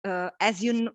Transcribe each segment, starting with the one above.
as you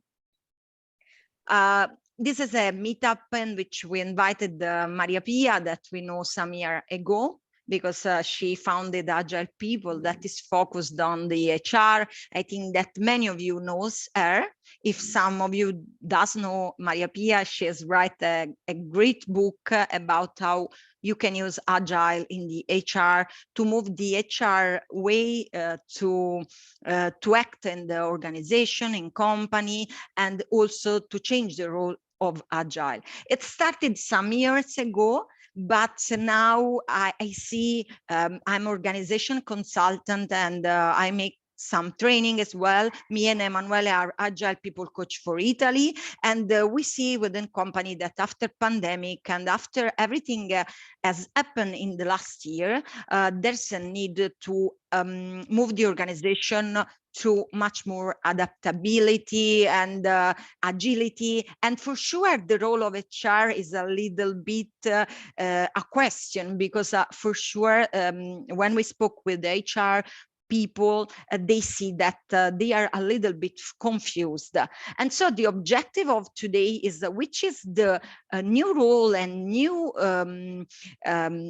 know, this is a meetup in which we invited Maria Pia, that we know some year ago, because she founded Agile People, that is focused on the HR. I think that many of you knows her. If some of you does know Maria Pia, she has written a great book about how you can use Agile in the HR to move the HR way to act in the organization, in company, and also to change the role of Agile. It started some years ago, but now I see I'm organization consultant, and I make some training as well. Me and Emanuele are Agile People Coach for Italy, and we see within company that after pandemic and after everything has happened in the last year, there's a need to move the organization to much more adaptability and agility. And for sure, the role of HR is a little bit a question, because for sure, when we spoke with HR people, they see that they are a little bit confused. And so the objective of today is which is the new role and new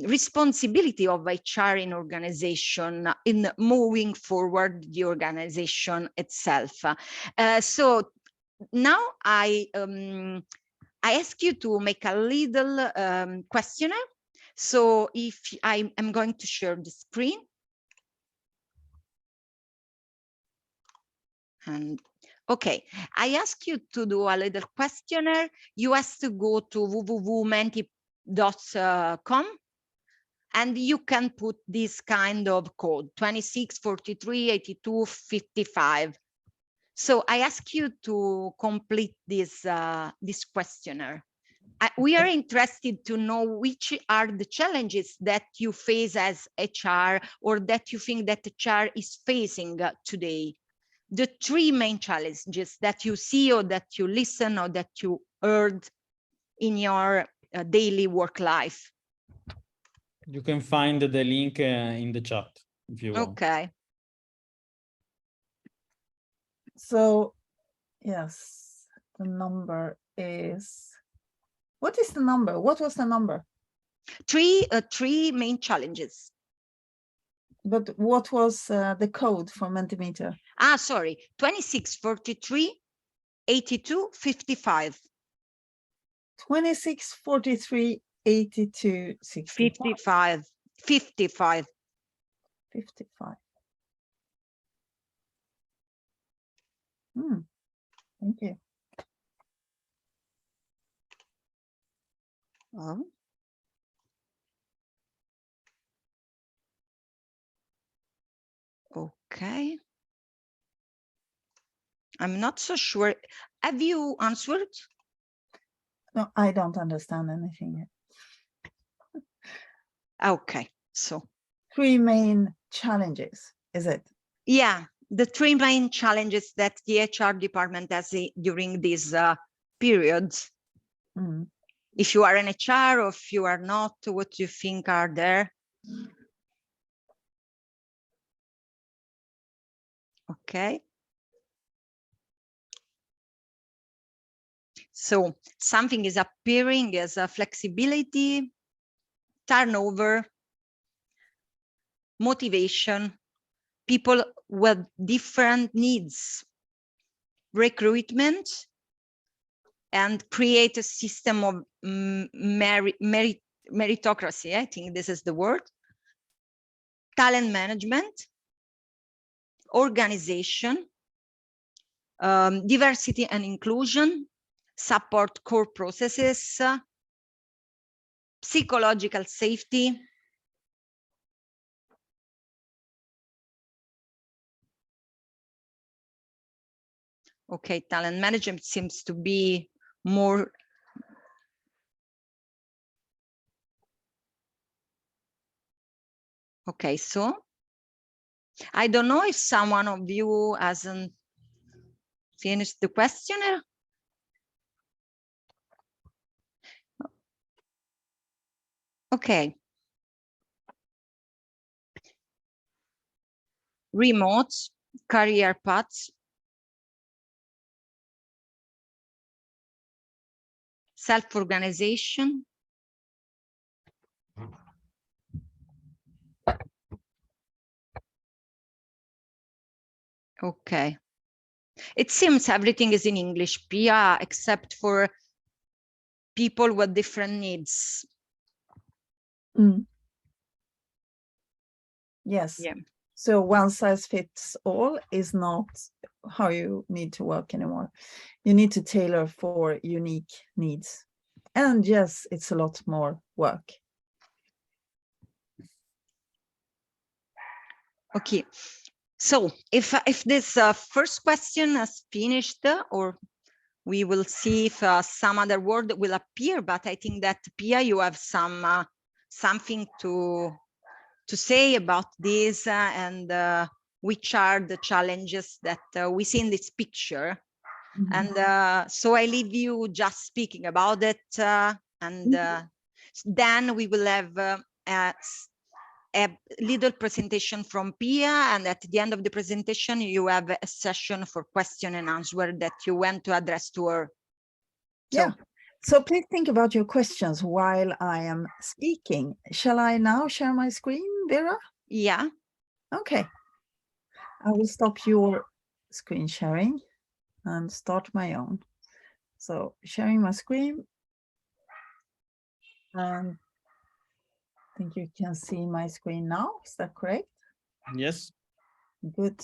responsibility of HR in organization in moving forward the organization itself. So now I ask you to make a little questionnaire. So if I am going to share the screen. And okay, I ask you to do a little questionnaire. You have to go to www.menti.com and you can put this kind of code 26 43 82 55. So I ask you to complete this this questionnaire. We are interested to know which are the challenges that you face as HR, or that you think that HR is facing today. The three main challenges that you see, or that you listen, or that you heard in your daily work life. You can find the link in the chat if you want. Okay. So, yes, the number is, what is the number? What was the number? Three main challenges. But what was the code for Mentimeter? Ah, sorry, 26 43 82 55. 26 43 82 65. 55. 55. Thank you. Oh. Okay. I'm not so sure. Have you answered? No, I don't understand anything yet. Okay, so. Three main challenges, is it? Yeah, the three main challenges that the HR department has during these periods. If you are an HR or if you are not, what do you think are there? Okay. So something is appearing as a flexibility, turnover, motivation, people with different needs, recruitment, and create a system of meritocracy. I think this is the word. Talent management, organization, diversity and inclusion, support core processes, psychological safety, okay, talent management seems to be more okay. So I don't know if someone of you hasn't finished the questionnaire. Okay. Remote, career paths, self-organization. Okay. It seems everything is in English, Pia, except for people with different needs. Yes. Yeah. So one size fits all is not how you need to work anymore. You need to tailor for unique needs. And yes, it's a lot more work. Okay. So if this first question is finished, or we will see if some other word will appear, but I think that Pia, you have some something to say about this and which are the challenges that we see in this picture. And so I leave you just speaking about it, and then we will have a little presentation from Pia, and at the end of the presentation you have a session for question and answer that you want to address to her. Yeah. So please think about your questions while I am speaking. Shall I now share my screen, Vera? Yeah. Okay. I will stop your screen sharing and start my own. So sharing my screen. I think you can see my screen now. Is that correct? Yes. Good.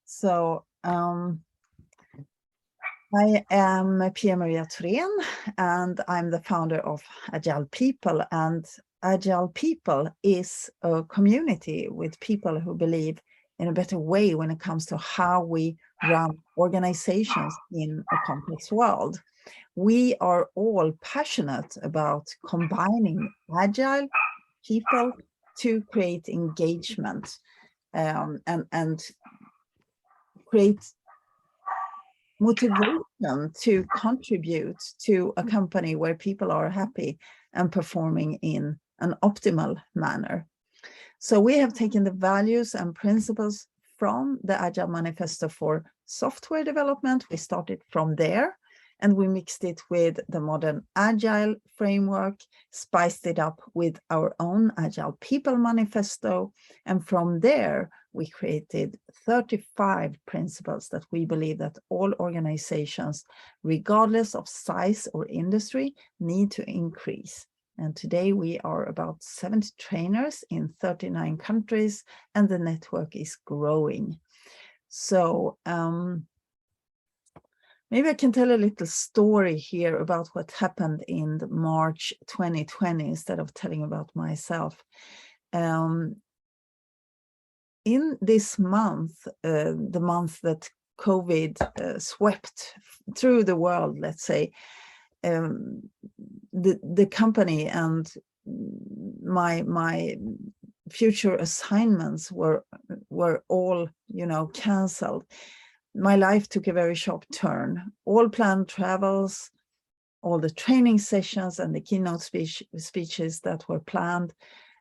So I am Pia Maria Thorén, and I'm the founder of Agile People. And Agile People is a community with people who believe in a better way when it comes to how we run organizations in a complex world. We are all passionate about combining Agile people to create engagement and create motivation to contribute to a company where people are happy and performing in an optimal manner. So we have taken the values and principles from the Agile Manifesto for software development. We started from there and we mixed it with the modern Agile framework, spiced it up with our own Agile People Manifesto. And from there, we created 35 principles that we believe that all organizations, regardless of size or industry, need to increase. And today we are about 70 trainers in 39 countries, and the network is growing. So maybe I can tell a little story here about what happened in March 2020 instead of telling about myself. In this month, the month that COVID swept through the world, let's say, the company and my future assignments were all, canceled. My life took a very sharp turn. All planned travels, all the training sessions and the keynote speeches that were planned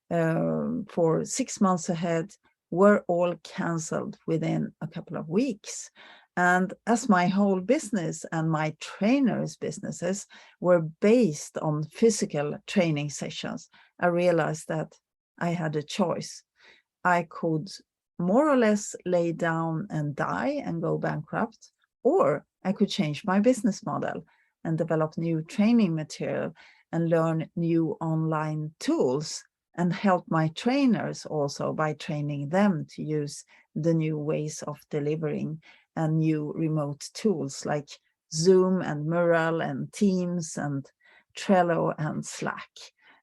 for 6 months ahead were all canceled within a couple of weeks. And as my whole business and my trainers' businesses were based on physical training sessions, I realized that I had a choice. I could more or less lay down and die and go bankrupt, or I could change my business model and develop new training material and learn new online tools and help my trainers also by training them to use the new ways of delivering and new remote tools like Zoom and Mural and Teams and Trello and Slack.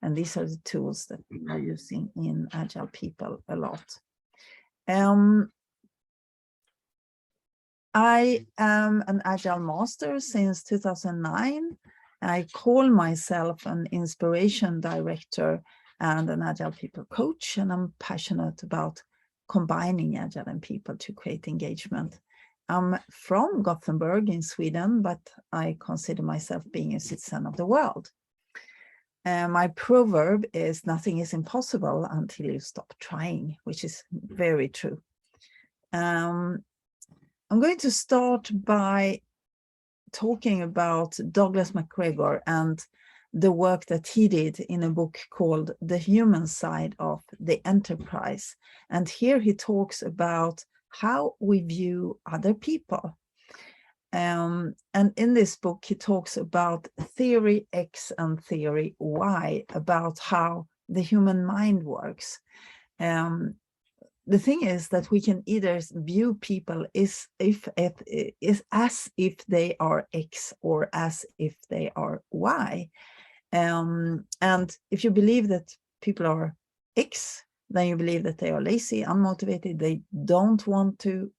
And these are the tools that we are using in Agile People a lot. I am an Agile Master since 2009. I call myself an inspiration director and an Agile People coach, and I'm passionate about combining Agile and people to create engagement. I'm from Gothenburg in Sweden, but I consider myself being a citizen of the world. My proverb is nothing is impossible until you stop trying, which is very true. I'm going to start by talking about Douglas MacGregor and the work that he did in a book called The Human Side of the Enterprise. And here he talks about how we view other people. And in this book, he talks about theory X and theory Y, about how the human mind works. The thing is that we can either view people as if they are X or as if they are Y. And if you believe that people are X, then you believe that they are lazy, unmotivated, they don't want to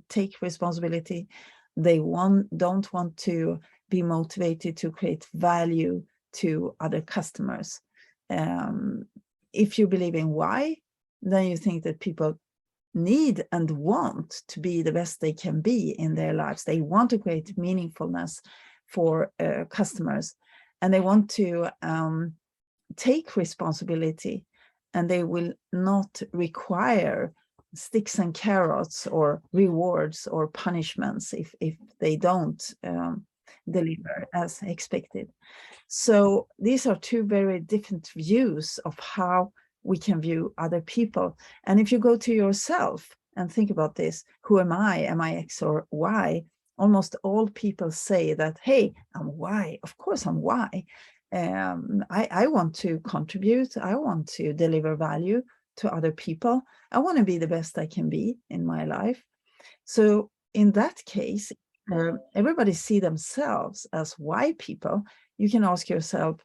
take responsibility, they don't want to be motivated to create value to other customers. If you believe in Y, then you think that people need and want to be the best they can be in their lives. They want to create meaningfulness for customers, and they want to take responsibility, and they will not require sticks and carrots or rewards or punishments if they don't deliver as expected. So these are two very different views of how we can view other people. And if you go to yourself and think about this, who am I? Am I X or Y? Almost all people say that, hey, I'm Y. Of course I'm Y. I want to contribute. I want to deliver value to other people. I want to be the best I can be in my life. So in that case, everybody see themselves as Y people. You can ask yourself,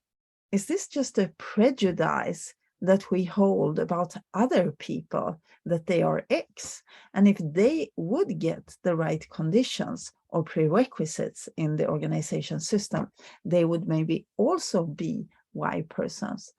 is this just a prejudice that we hold about other people, that they are X? And if they would get the right conditions or prerequisites in the organization system, they would maybe also be Y persons.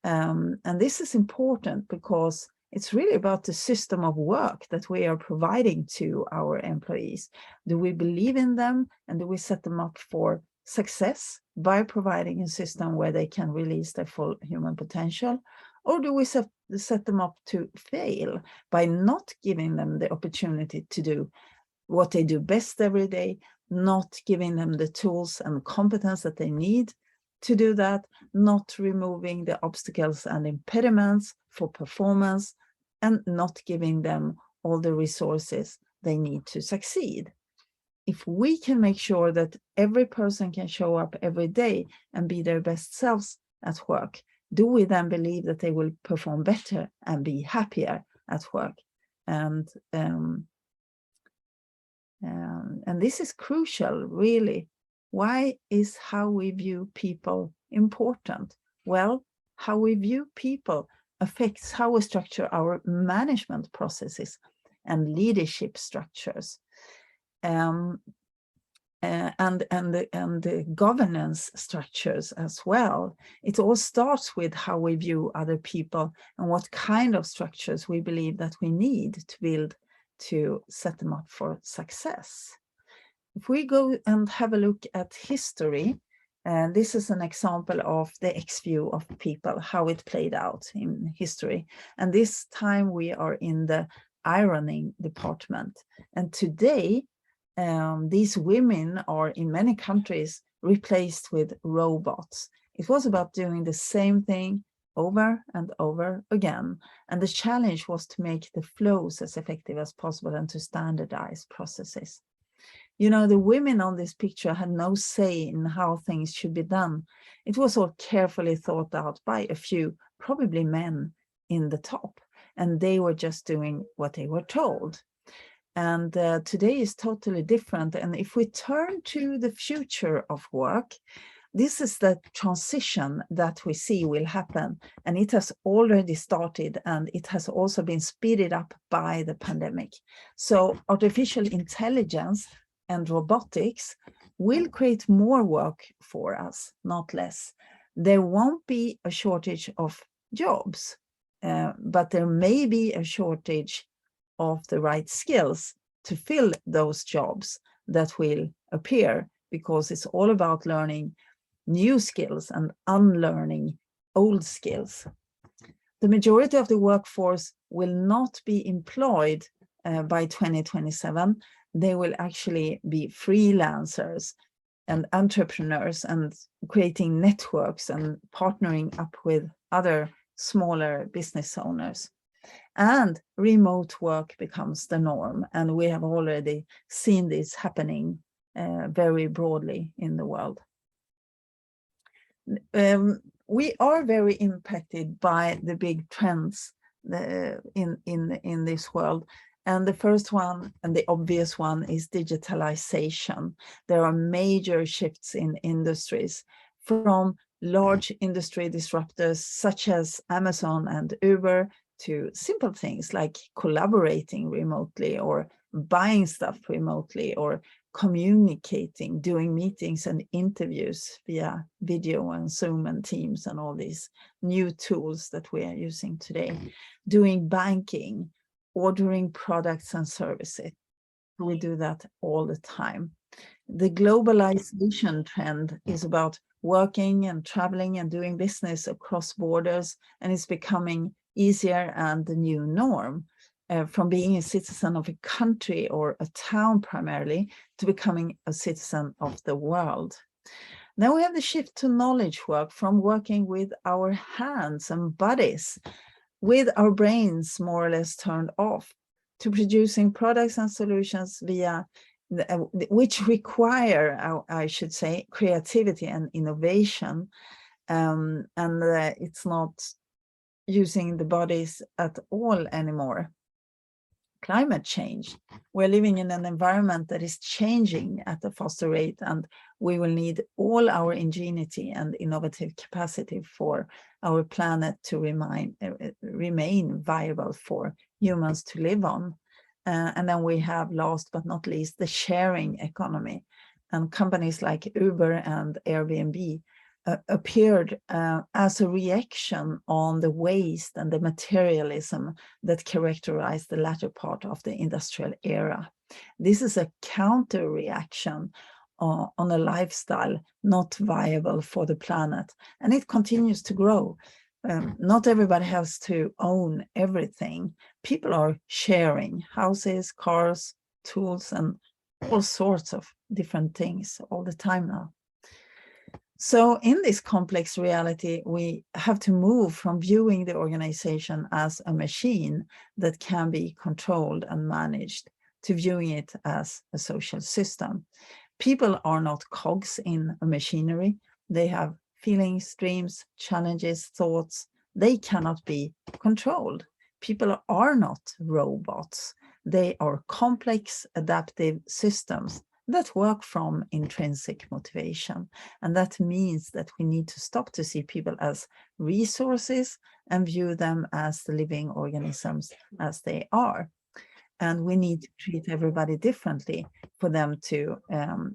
And this is important because it's really about the system of work that we are providing to our employees. Do we believe in them, and do we set them up for success by providing a system where they can release their full human potential? Or do we set them up to fail by not giving them the opportunity to do what they do best every day, not giving them the tools and competence that they need to do that, not removing the obstacles and impediments for performance, and not giving them all the resources they need to succeed? If we can make sure that every person can show up every day and be their best selves at work, do we then believe that they will perform better and be happier at work? And this is crucial, really. Why is how we view people important? Well, how we view people affects how we structure our management processes and leadership structures. And the governance structures as well. It all starts with how we view other people and what kind of structures we believe that we need to build to set them up for success. If we go and have a look at history, this is an example of the X view of people, how it played out in history. And this time we are in the ironing department. And today, these women are in many countries replaced with robots. It was about doing the same thing over and over again. And the challenge was to make the flows as effective as possible and to standardize processes. You know, the women on this picture had no say in how things should be done. It was all carefully thought out by a few, probably men in the top, and they were just doing what they were told. And today is totally different. And if we turn to the future of work, this is the transition that we see will happen. And it has already started, and it has also been speeded up by the pandemic. So artificial intelligence and robotics will create more work for us, not less. There won't be a shortage of jobs, but there may be a shortage of the right skills to fill those jobs that will appear, because it's all about learning new skills and unlearning old skills. The majority of the workforce will not be employed by 2027. They will actually be freelancers. and entrepreneurs and creating networks and partnering up with other smaller business owners. And remote work becomes the norm. And we have already seen this happening very broadly in the world. We are very impacted by the big trends in this world. And the first one, and the obvious one, is digitalization. There are major shifts in industries, from large industry disruptors such as Amazon and Uber to simple things like collaborating remotely or buying stuff remotely or communicating, doing meetings and interviews via video and Zoom and Teams and all these new tools that we are using today, doing banking, ordering products and services. We do that all the time. The globalization trend is about working and traveling and doing business across borders, and it's becoming easier and the new norm. From being a citizen of a country or a town primarily to becoming a citizen of the world. Now we have the shift to knowledge work, from working with our hands and bodies, with our brains more or less turned off, to producing products and solutions via which require, I should say, creativity and innovation. It's not using the bodies at all anymore. Climate change. We're living in an environment that is changing at a faster rate, and we will need all our ingenuity and innovative capacity for our planet to remain viable for humans to live on. And then we have, last but not least, the sharing economy. And companies like Uber and Airbnb appeared as a reaction on the waste and the materialism that characterized the latter part of the industrial era. This is a counter reaction on a lifestyle not viable for the planet, and it continues to grow. Not everybody has to own everything. People are sharing houses, cars, tools, and all sorts of different things all the time now. So in this complex reality, we have to move from viewing the organization as a machine that can be controlled and managed to viewing it as a social system. People are not cogs in a machinery. They have feelings, dreams, challenges, thoughts. They cannot be controlled. People are not robots. They are complex, adaptive systems that work from intrinsic motivation. And that means that we need to stop to see people as resources and view them as the living organisms as they are. And we need to treat everybody differently for them to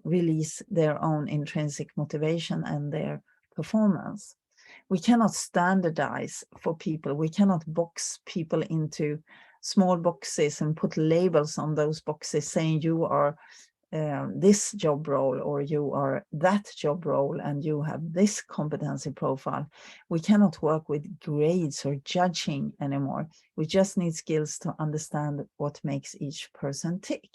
release their own intrinsic motivation and their performance. We cannot standardize for people. We cannot box people into small boxes and put labels on those boxes saying you are this job role or you are that job role and you have this competency profile. We cannot work with grades or judging anymore. We just need skills to understand what makes each person tick.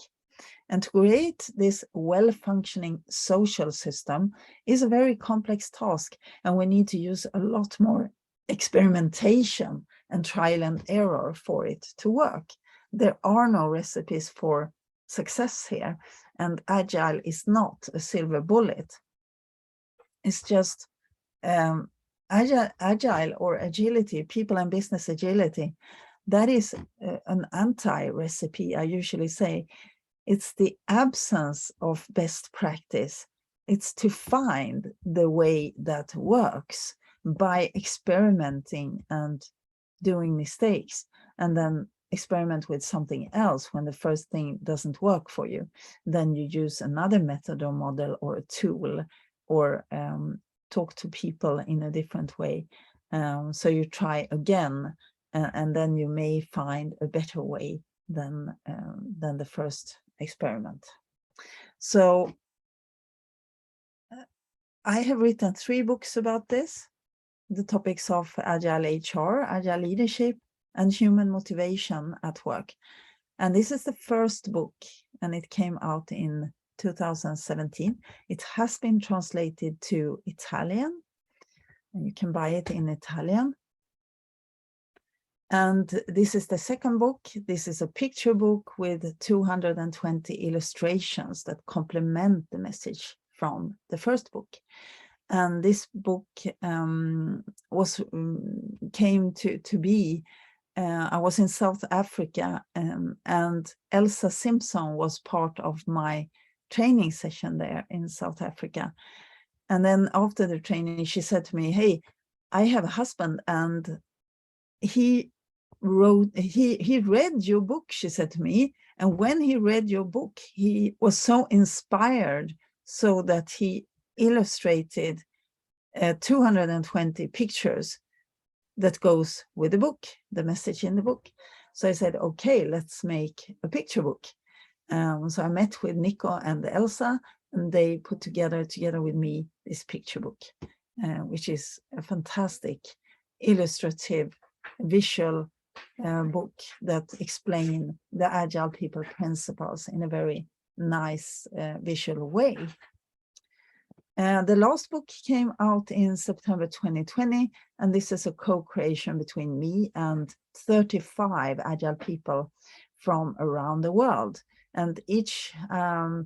And to create this well-functioning social system is a very complex task, and we need to use a lot more experimentation and trial and error for it to work. There are no recipes for success here, and Agile is not a silver bullet. It's just Agile or agility, people and business agility. That is an anti-recipe, I usually say. It's the absence of best practice. It's to find the way that works by experimenting and doing mistakes, and then experiment with something else when the first thing doesn't work for you. Then you use another method or model or a tool, or talk to people in a different way. So you try again, and then you may find a better way than the first experiment. So I have written 3 books about this, the topics of Agile HR, Agile leadership, and human motivation at work. And this is the first book, and it came out in 2017. It has been translated to Italian, and you can buy it in Italian. And this is the second book. This is a picture book with 220 illustrations that complement the message from the first book. And this book came to be. I was in South Africa, and Elsa Simpson was part of my training session there in South Africa. And then after the training, she said to me, "Hey, I have a husband, and he read your book," she said to me. "And when he read your book, he was so inspired so that he illustrated 220 pictures that goes with the book, the message in the book." So I said, "Okay, let's make a picture book." So I met with Nico and Elsa, and they put together with me this picture book, which is a fantastic illustrative visual book that explain the Agile people principles in a very nice visual way. The last book came out in September 2020, and this is a co-creation between me and 35 Agile people from around the world. And each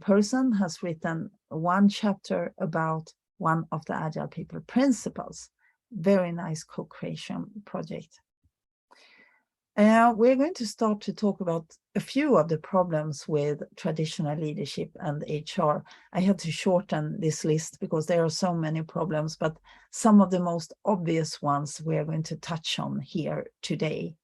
person has written one chapter about one of the Agile people principles. Very nice co-creation project. We're going to start to talk about a few of the problems with traditional leadership and HR. I had to shorten this list because there are so many problems, but some of the most obvious ones we are going to touch on here today.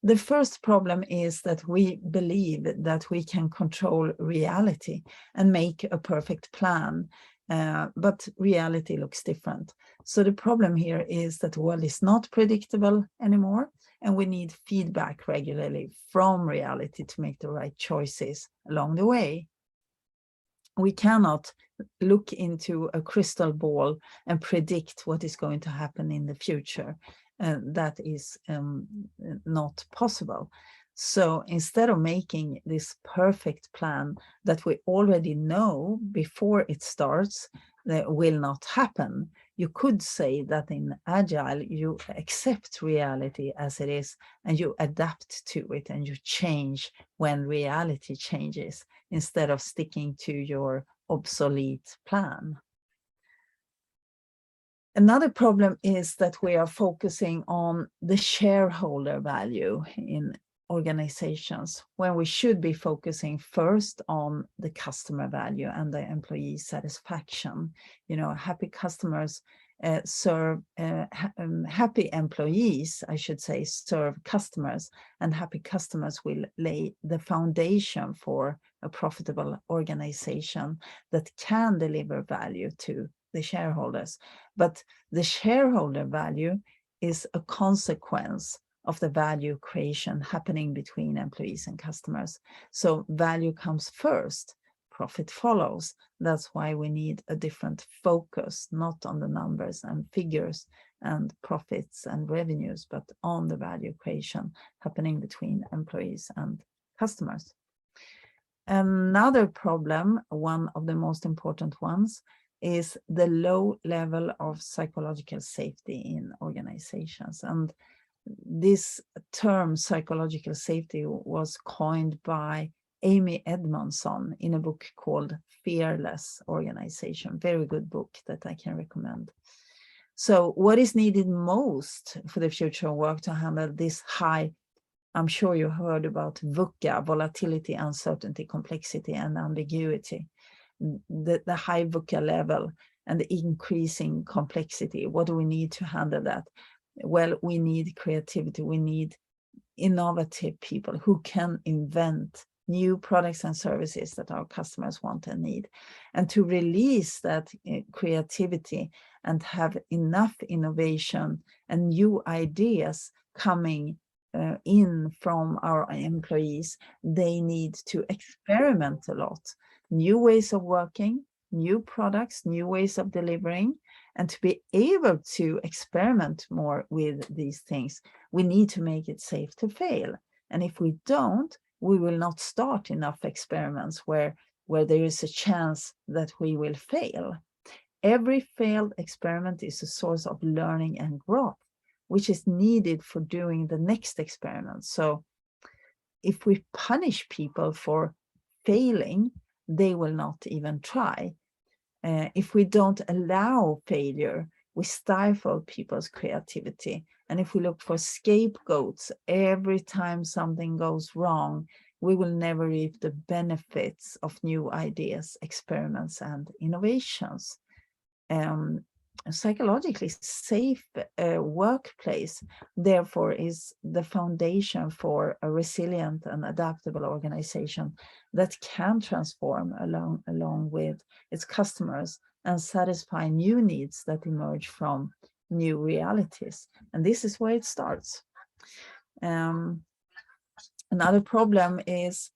The first problem is that we believe that we can control reality and make a perfect plan, but reality looks different. So the problem here is that the world is not predictable anymore, and we need feedback regularly from reality to make the right choices along the way. We cannot look into a crystal ball and predict what is going to happen in the future. That is not possible. So instead of making this perfect plan that we already know before it starts, that will not happen, you could say that in Agile, you accept reality as it is, and you adapt to it, and you change when reality changes, instead of sticking to your obsolete plan. Another problem is that we are focusing on the shareholder value in organizations, when we should be focusing first on the customer value and the employee satisfaction. You know, happy customers serve, happy employees, I should say, serve customers, and happy customers will lay the foundation for a profitable organization that can deliver value to the shareholders. But the shareholder value is a consequence of the value creation happening between employees and customers. So value comes first, profit follows. That's why we need a different focus, not on the numbers and figures and profits and revenues, but on the value creation happening between employees and customers. Another problem, one of the most important ones, is the low level of psychological safety in organizations. And this term, psychological safety, was coined by Amy Edmondson in a book called Fearless Organization. Very good book that I can recommend. So what is needed most for the future of work to handle this high, I'm sure you heard about VUCA, volatility, uncertainty, complexity, and ambiguity. The high VUCA level and the increasing complexity. What do we need to handle that? Well, we need creativity. We need innovative people who can invent new products and services that our customers want and need. And to release that creativity and have enough innovation and new ideas coming in from our employees, they need to experiment a lot. New ways of working, new products, new ways of delivering. And to be able to experiment more with these things, we need to make it safe to fail. And if we don't, we will not start enough experiments where where there is a chance that we will fail. Every failed experiment is a source of learning and growth, which is needed for doing the next experiment. So if we punish people for failing, they will not even try. If we don't allow failure, we stifle people's creativity. And if we look for scapegoats every time something goes wrong, we will never reap the benefits of new ideas, experiments, and innovations. Psychologically safe workplace, therefore, is the foundation for a resilient and adaptable organization that can transform along with its customers and satisfy new needs that emerge from new realities. And this is where it starts. Another problem is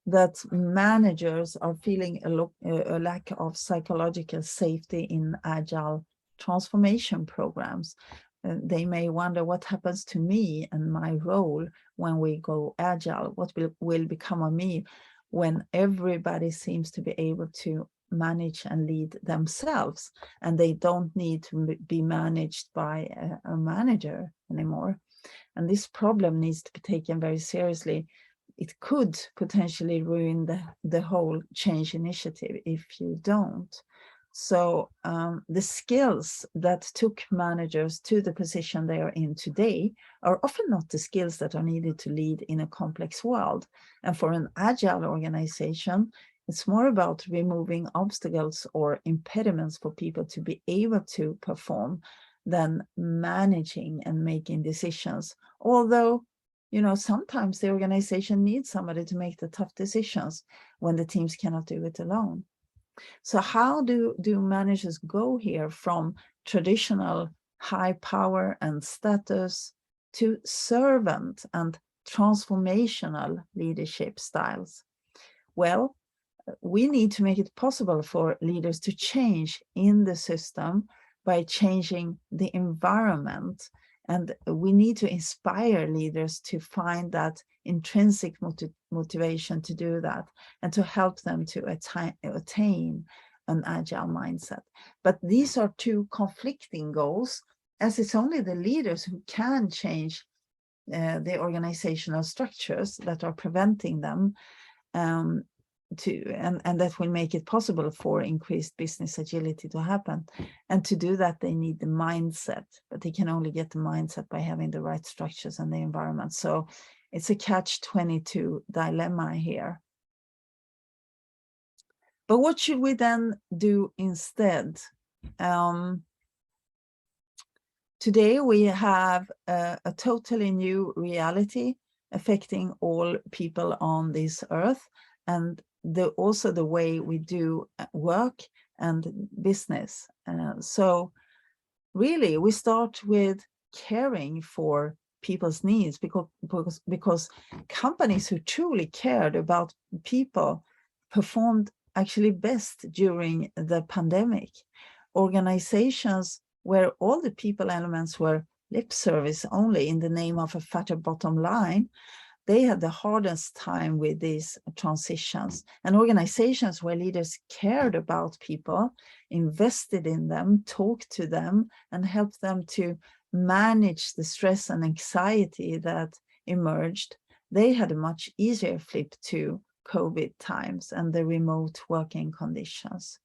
that managers are feeling a lack of psychological safety in agile transformation programs. They may wonder what happens to me and my role when we go agile. What will become of me when everybody seems to be able to manage and lead themselves, and they don't need to be managed by a manager anymore. And this problem needs to be taken very seriously. It could potentially ruin the whole change initiative if you don't. So the skills that took managers to the position they are in today are often not the skills that are needed to lead in a complex world. And for an agile organization, it's more about removing obstacles or impediments for people to be able to perform than managing and making decisions. Although, you know, sometimes the organization needs somebody to make the tough decisions when the teams cannot do it alone. So how do managers go here from traditional high power and status to servant and transformational leadership styles? Well, we need to make it possible for leaders to change in the system by changing the environment. And we need to inspire leaders to find that intrinsic motivation to do that and to help them to attain an agile mindset. But these are two conflicting goals, as it's only the leaders who can change the organizational structures that are preventing them and that will make it possible for increased business agility to happen. And to do that, they need the mindset, but they can only get the mindset by having the right structures and the environment. So it's a catch-22 dilemma here. But what should we then do instead? Today we have a totally new reality affecting all people on this earth, and also the way we do work and business. So really we start with caring for people's needs, because companies who truly cared about people performed actually best during the pandemic. Organizations where all the people elements were lip service only in the name of a fatter bottom line, they had the hardest time with these transitions. And organizations where leaders cared about people, invested in them, talked to them, and helped them to manage the stress and anxiety that emerged, they had a much easier flip to COVID times and the remote working conditions.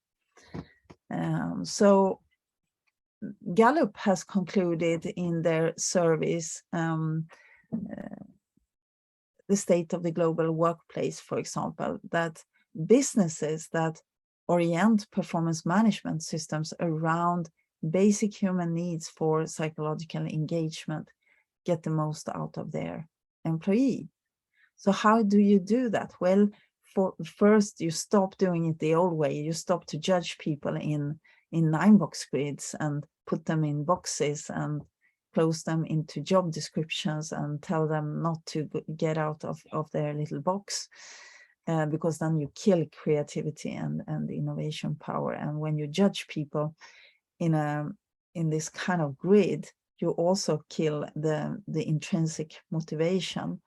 So Gallup has concluded in their surveys the state of the global workplace, for example, that businesses that orient performance management systems around basic human needs for psychological engagement get the most out of their employee. So how do you do that? Well, first you stop doing it the old way. You stop to judge people in 9-box grids and put them in boxes and close them into job descriptions and tell them not to get out of their little box, because then you kill creativity and innovation power. And when you judge people in this kind of grid, you also kill the intrinsic motivation.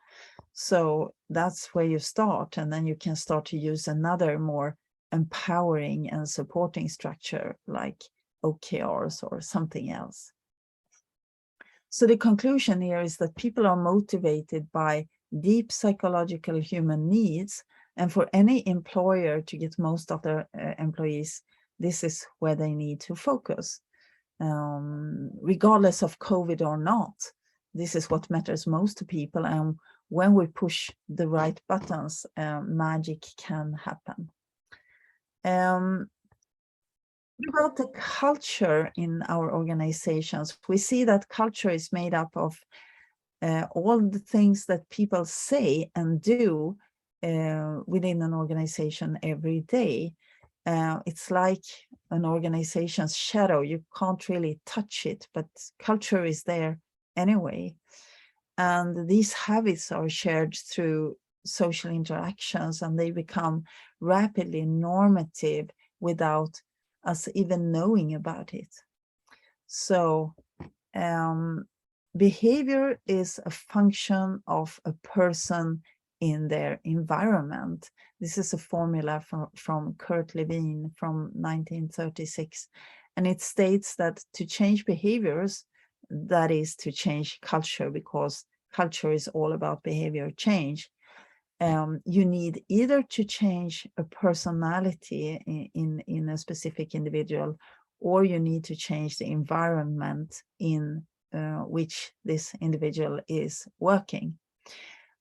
So that's where you start, and then you can start to use another more empowering and supporting structure like OKRs or something else. So the conclusion here is that people are motivated by deep psychological human needs, and for any employer to get most of their employees, this is where they need to focus. Regardless of COVID or not, this is what matters most to people, and when we push the right buttons, magic can happen. About the culture in our organizations, we see that culture is made up of all the things that people say and do within an organization every day. It's like an organization's shadow. You can't really touch it, but culture is there anyway. And these habits are shared through social interactions, and they become rapidly normative without us even knowing about it. So behavior is a function of a person in their environment. This is a formula from Kurt Lewin from 1936. And it states that to change behaviors, that is to change culture, because culture is all about behavior change. You need either to change a personality in a specific individual, or you need to change the environment in which this individual is working.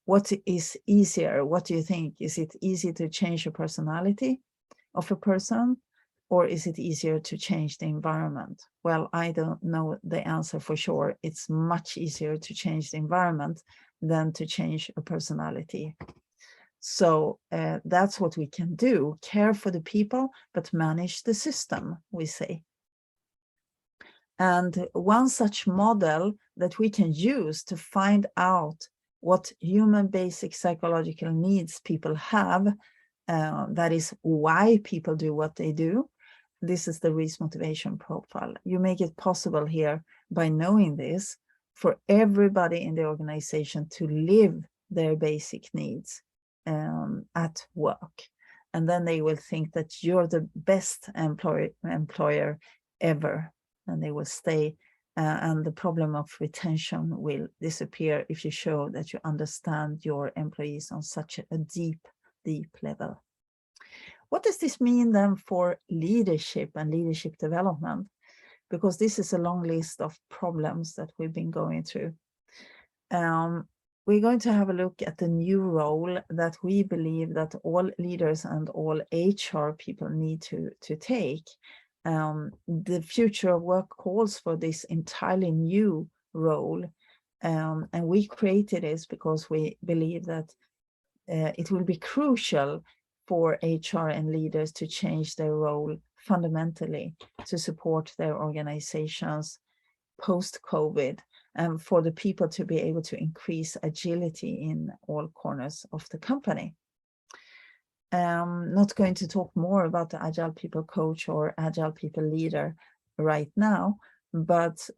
What is easier? What do you think? Is it easy to change the personality of a person, or is it easier to change the environment? Well, I don't know the answer for sure. It's much easier to change the environment than to change a personality. So that's what we can do. Care for the people, but manage the system, we say. And one such model that we can use to find out what human basic psychological needs people have, that is why people do what they do. This is the Reese motivation profile. You make it possible here by knowing this for everybody in the organization to live their basic needs at work. And then they will think that you're the best employer ever, and they will stay. And the problem of retention will disappear if you show that you understand your employees on such a deep level. What does this mean then for leadership and leadership development? Because this is a long list of problems that we've been going through. We're going to have a look at the new role that we believe that all leaders and all HR people need to take. The future of work calls for this entirely new role. And we created this because we believe that it will be crucial for HR and leaders to change their role fundamentally to support their organizations post-COVID, and for the people to be able to increase agility in all corners of the company. Not going to talk more about the Agile People Coach or Agile People Leader right now, but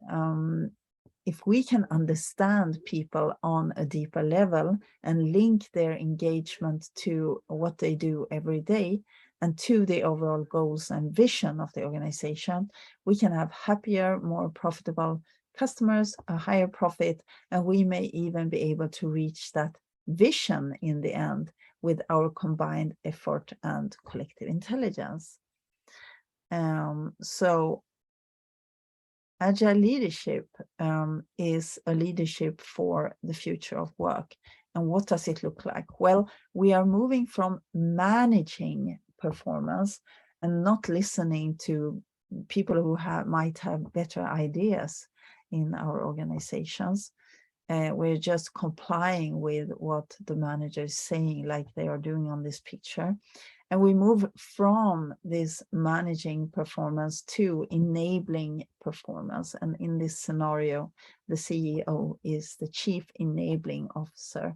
if we can understand people on a deeper level and link their engagement to what they do every day and to the overall goals and vision of the organization, we can have happier, more profitable customers, a higher profit, and we may even be able to reach that vision in the end with our combined effort and collective intelligence. So Agile leadership is a leadership for the future of work. And what does it look like? Well, we are moving from managing performance and not listening to people who might have better ideas in our organizations. We're just complying with what the manager is saying, like they are doing on this picture. And we move from this managing performance to enabling performance. And in this scenario, the CEO is the chief enabling officer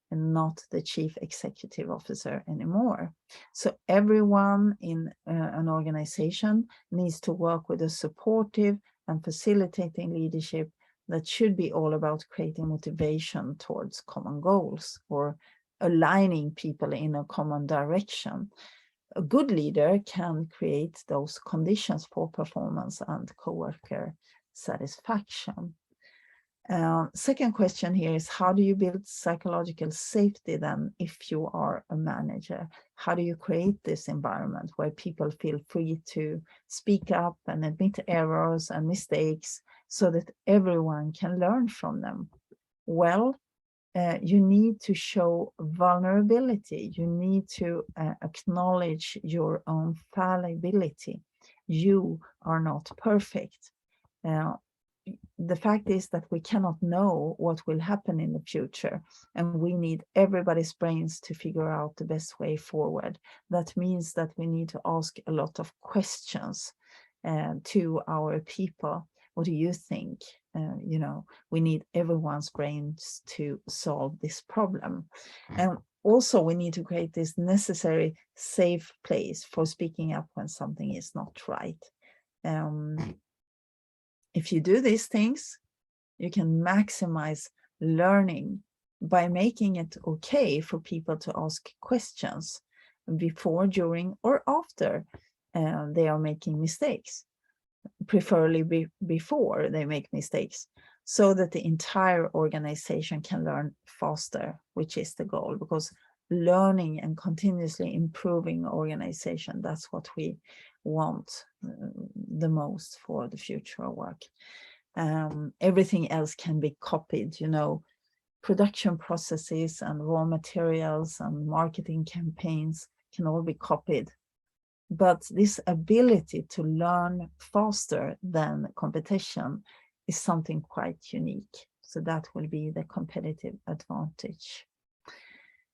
and not the chief executive officer anymore. So everyone in an organization needs to work with a supportive and facilitating leadership that should be all about creating motivation towards common goals or aligning people in a common direction. a good leader can create those conditions for performance and coworker satisfaction. Second question here is, how do you build psychological safety then if you are a manager? How do you create this environment where people feel free to speak up and admit errors and mistakes so that everyone can learn from them? Well, you need to show vulnerability. You need to acknowledge your own fallibility. You are not perfect. The fact is that we cannot know what will happen in the future, and we need everybody's brains to figure out the best way forward. That means that we need to ask a lot of questions to our people. What do you think? You know, we need everyone's brains to solve this problem. And also we need to create this necessary safe place for speaking up when something is not right. If you do these things, you can maximize learning by making it okay for people to ask questions before, during, or after they are making mistakes, preferably before they make mistakes, so that the entire organization can learn faster, which is the goal, because learning and continuously improving organization, that's what we want the most for the future of work. Everything else can be copied, you know, production processes and raw materials and marketing campaigns can all be copied. But this ability to learn faster than competition is something quite unique. So that will be the competitive advantage.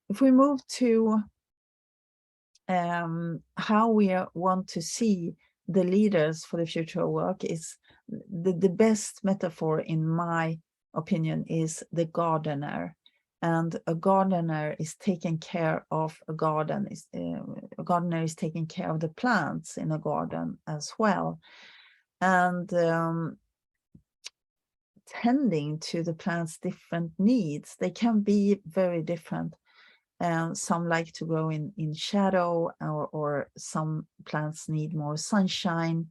If we move to how we want to see the leaders for the future of work, is the best metaphor, in my opinion, is the gardener. And a gardener is taking care of a garden. A gardener is taking care of the plants in a garden as well. And tending to the plants' different needs. They can be very different. Some like to grow in shadow, or some plants need more sunshine.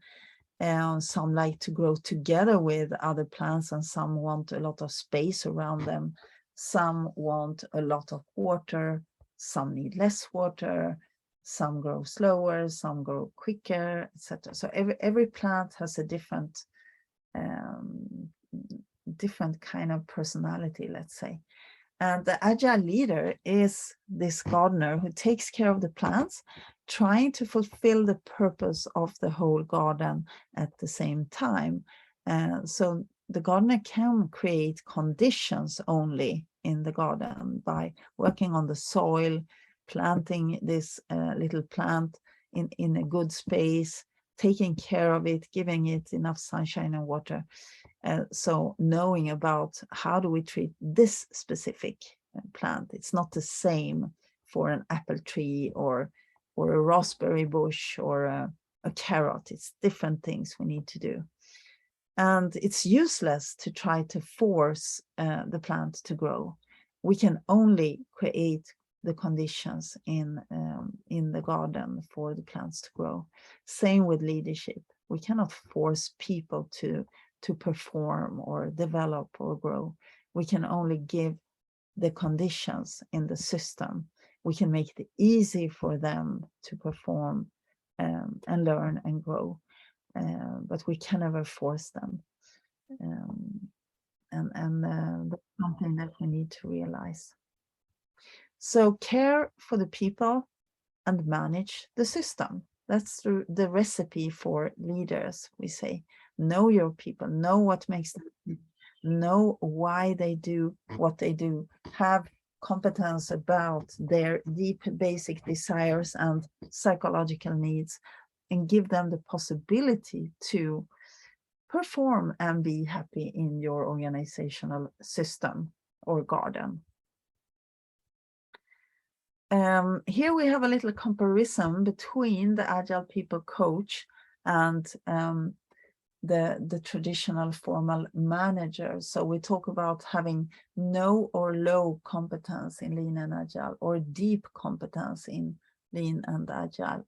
Some like to grow together with other plants, and some want a lot of space around them. Some want a lot of water, some need less water, some grow slower, some grow quicker, etc. So every plant has a different kind of personality, let's say. And the agile leader is this gardener who takes care of the plants, trying to fulfill the purpose of the whole garden at the same time. So the gardener can create conditions only in the garden by working on the soil, planting this little plant in a good space, taking care of it, giving it enough sunshine and water. So knowing about how do we treat this specific plant. It's not the same for an apple tree or a raspberry bush or a carrot. It's different things we need to do. And it's useless to try to force the plant to grow. We can only create the conditions in the garden for the plants to grow. Same with leadership. We cannot force people to perform or develop or grow. We can only give the conditions in the system. We can make it easy for them to perform and learn and grow, but we can never force them. And that's something that we need to realize. So care for the people and manage the system. That's the recipe for leaders, we say. Know your people, know what makes them, know why they do what they do, have competence about their deep basic desires and psychological needs, and give them the possibility to perform and be happy in your organizational system or garden. Here we have a little comparison between the Agile People Coach and the traditional formal manager. So we talk about having no or low competence in Lean and Agile, or deep competence in Lean and Agile.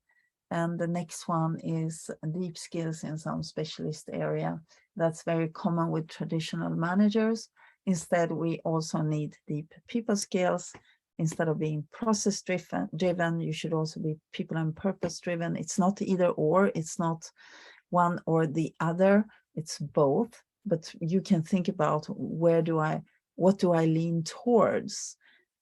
And the next one is deep skills in some specialist area. That's very common with traditional managers. Instead, we also need deep people skills. Instead of being process driven, you should also be people and purpose driven. It's not either or, it's not one or the other, it's both. But you can think about what do I lean towards?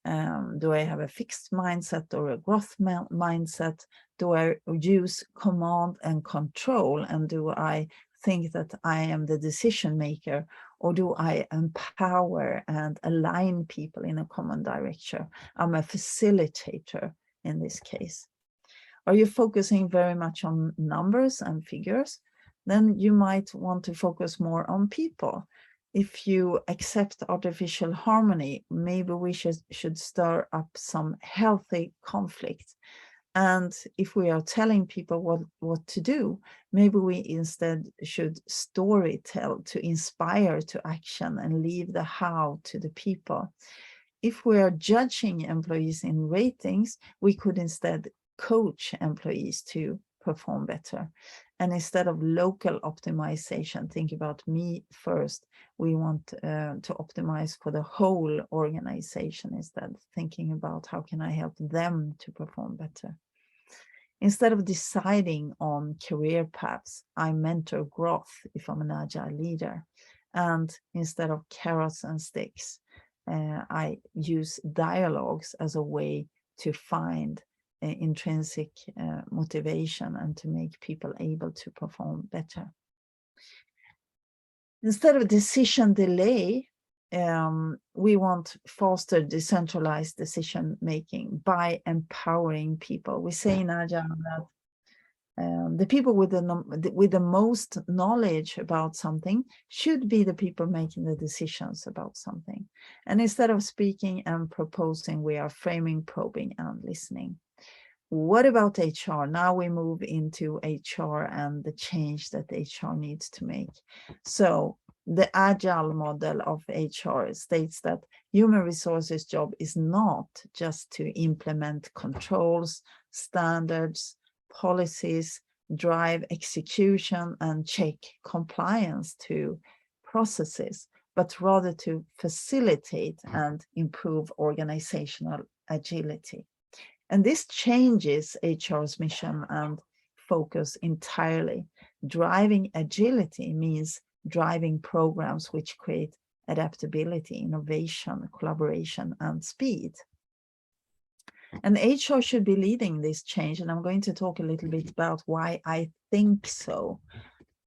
Do I have a fixed mindset or a growth mindset? Do I use command and control? And do I think that I am the decision maker? Or do I empower and align people in a common direction? I'm a facilitator in this case. Are you focusing very much on numbers and figures? Then you might want to focus more on people. If you accept artificial harmony, maybe we should stir up some healthy conflict. And if we are telling people what to do, maybe we instead should story tell to inspire to action and leave the how to the people. If we are judging employees in ratings, we could instead coach employees to perform better. And instead of local optimization, think about me first. We want to optimize for the whole organization instead, thinking about how can I help them to perform better. Instead of deciding on career paths, I mentor growth if I'm an agile leader. And instead of carrots and sticks, I use dialogues as a way to find intrinsic motivation and to make people able to perform better. Instead of decision delay, we want faster decentralized decision making by empowering people. We say in Agile that the people with the most knowledge about something should be the people making the decisions about something. And instead of speaking and proposing, we are framing, probing, and listening. What about HR? Now we move into HR and the change that HR needs to make. So the Agile model of HR states that human resources job is not just to implement controls, standards, policies, drive execution, and check compliance to processes, but rather to facilitate and improve organizational agility. And this changes HR's mission and focus entirely. Driving agility means driving programs which create adaptability, innovation, collaboration, and speed. And HR should be leading this change. And I'm going to talk a little bit about why I think so.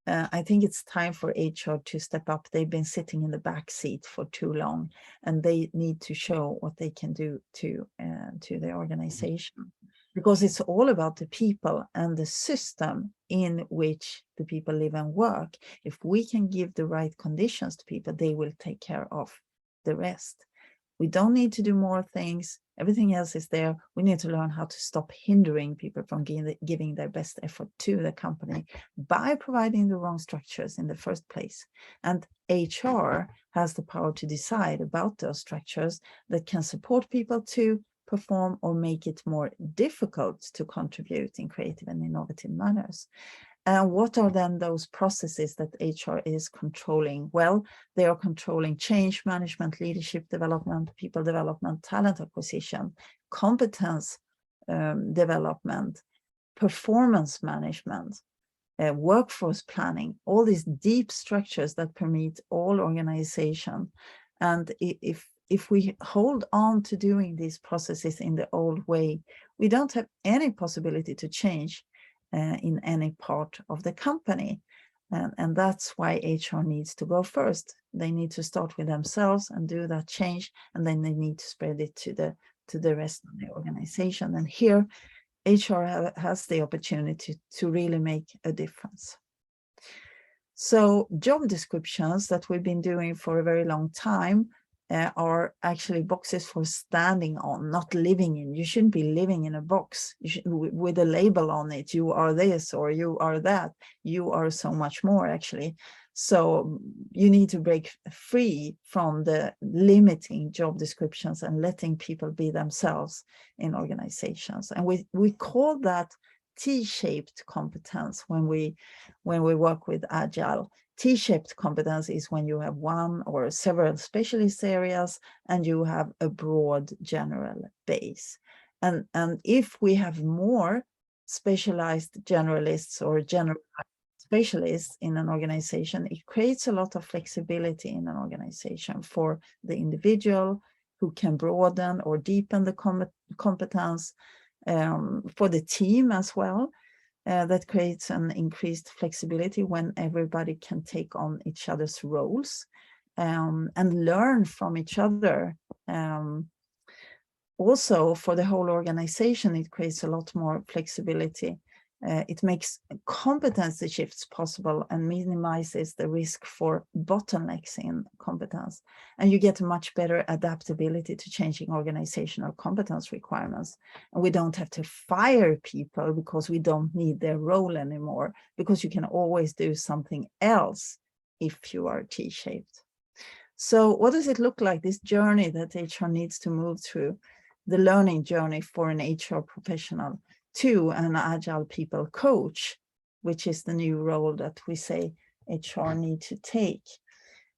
I think it's time for HR to step up. They've been sitting in the back seat for too long, and they need to show what they can do to the organization, because it's all about the people and the system in which the people live and work. If we can give the right conditions to people, they will take care of the rest. We don't need to do more things. Everything else is there. We need to learn how to stop hindering people from giving their best effort to the company by providing the wrong structures in the first place. And HR has the power to decide about those structures that can support people to perform or make it more difficult to contribute in creative and innovative manners. And what are then those processes that HR is controlling? Well, they are controlling change management, leadership development, people development, talent acquisition, competence development, performance management, workforce planning, all these deep structures that permeate all organizations. And if we hold on to doing these processes in the old way, we don't have any possibility to change in any part of the company. And that's why HR needs to go first. They need to start with themselves and do that change, and then they need to spread it to the rest of the organization. And here, HR has the opportunity to really make a difference. So job descriptions that we've been doing for a very long time are actually boxes for standing on, not living in. You shouldn't be living in a box with a label on it. You are this or you are that. You are so much more, actually. So you need to break free from the limiting job descriptions and letting people be themselves in organizations. And we call that T-shaped competence when we work with Agile. T-shaped competence is when you have one or several specialist areas and you have a broad general base. And if we have more specialized generalists or general specialists in an organization, it creates a lot of flexibility in an organization for the individual who can broaden or deepen the competence, for the team as well. That creates an increased flexibility when everybody can take on each other's roles and learn from each other. Also, for the whole organization, it creates a lot more flexibility. It makes competency shifts possible and minimizes the risk for bottlenecks in competence. And you get a much better adaptability to changing organizational competence requirements. And we don't have to fire people because we don't need their role anymore, because you can always do something else if you are T-shaped. So what does it look like, this journey that HR needs to move through, the learning journey for an HR professional to an Agile people coach, which is the new role that we say HR need to take?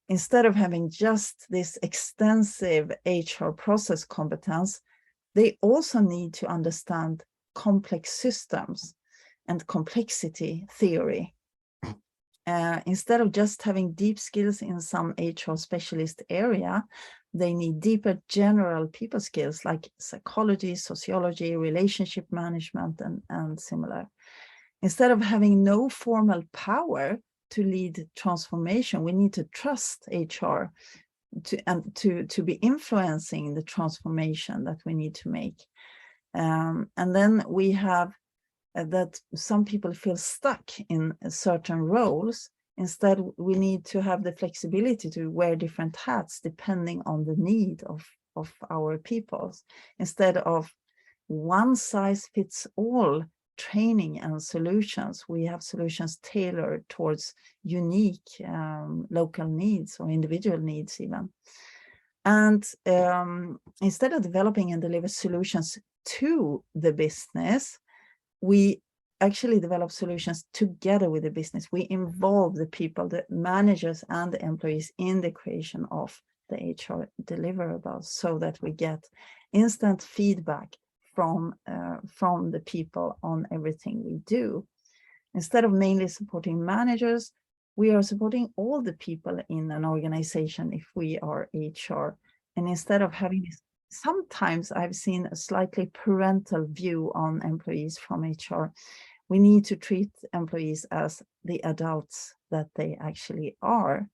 Instead of having just this extensive HR process competence, they also need to understand complex systems and complexity theory. Instead of just having deep skills in some HR specialist area, they need deeper general people skills like psychology, sociology, relationship management, and similar. Instead of having no formal power to lead transformation, we need to trust HR to be influencing the transformation that we need to make. And then we have that some people feel stuck in certain roles. Instead, we need to have the flexibility to wear different hats depending on the need of our peoples. Instead of one size fits all training and solutions, we have solutions tailored towards unique local needs or individual needs even. And instead of developing and deliver solutions to the business, we actually develop solutions together with the business. We involve the people, the managers and the employees in the creation of the HR deliverables so that we get instant feedback from the people on everything we do. Instead of mainly supporting managers, we are supporting all the people in an organization if we are HR. And instead of having this, sometimes I've seen a slightly parental view on employees from HR. We need to treat employees as the adults that they actually are.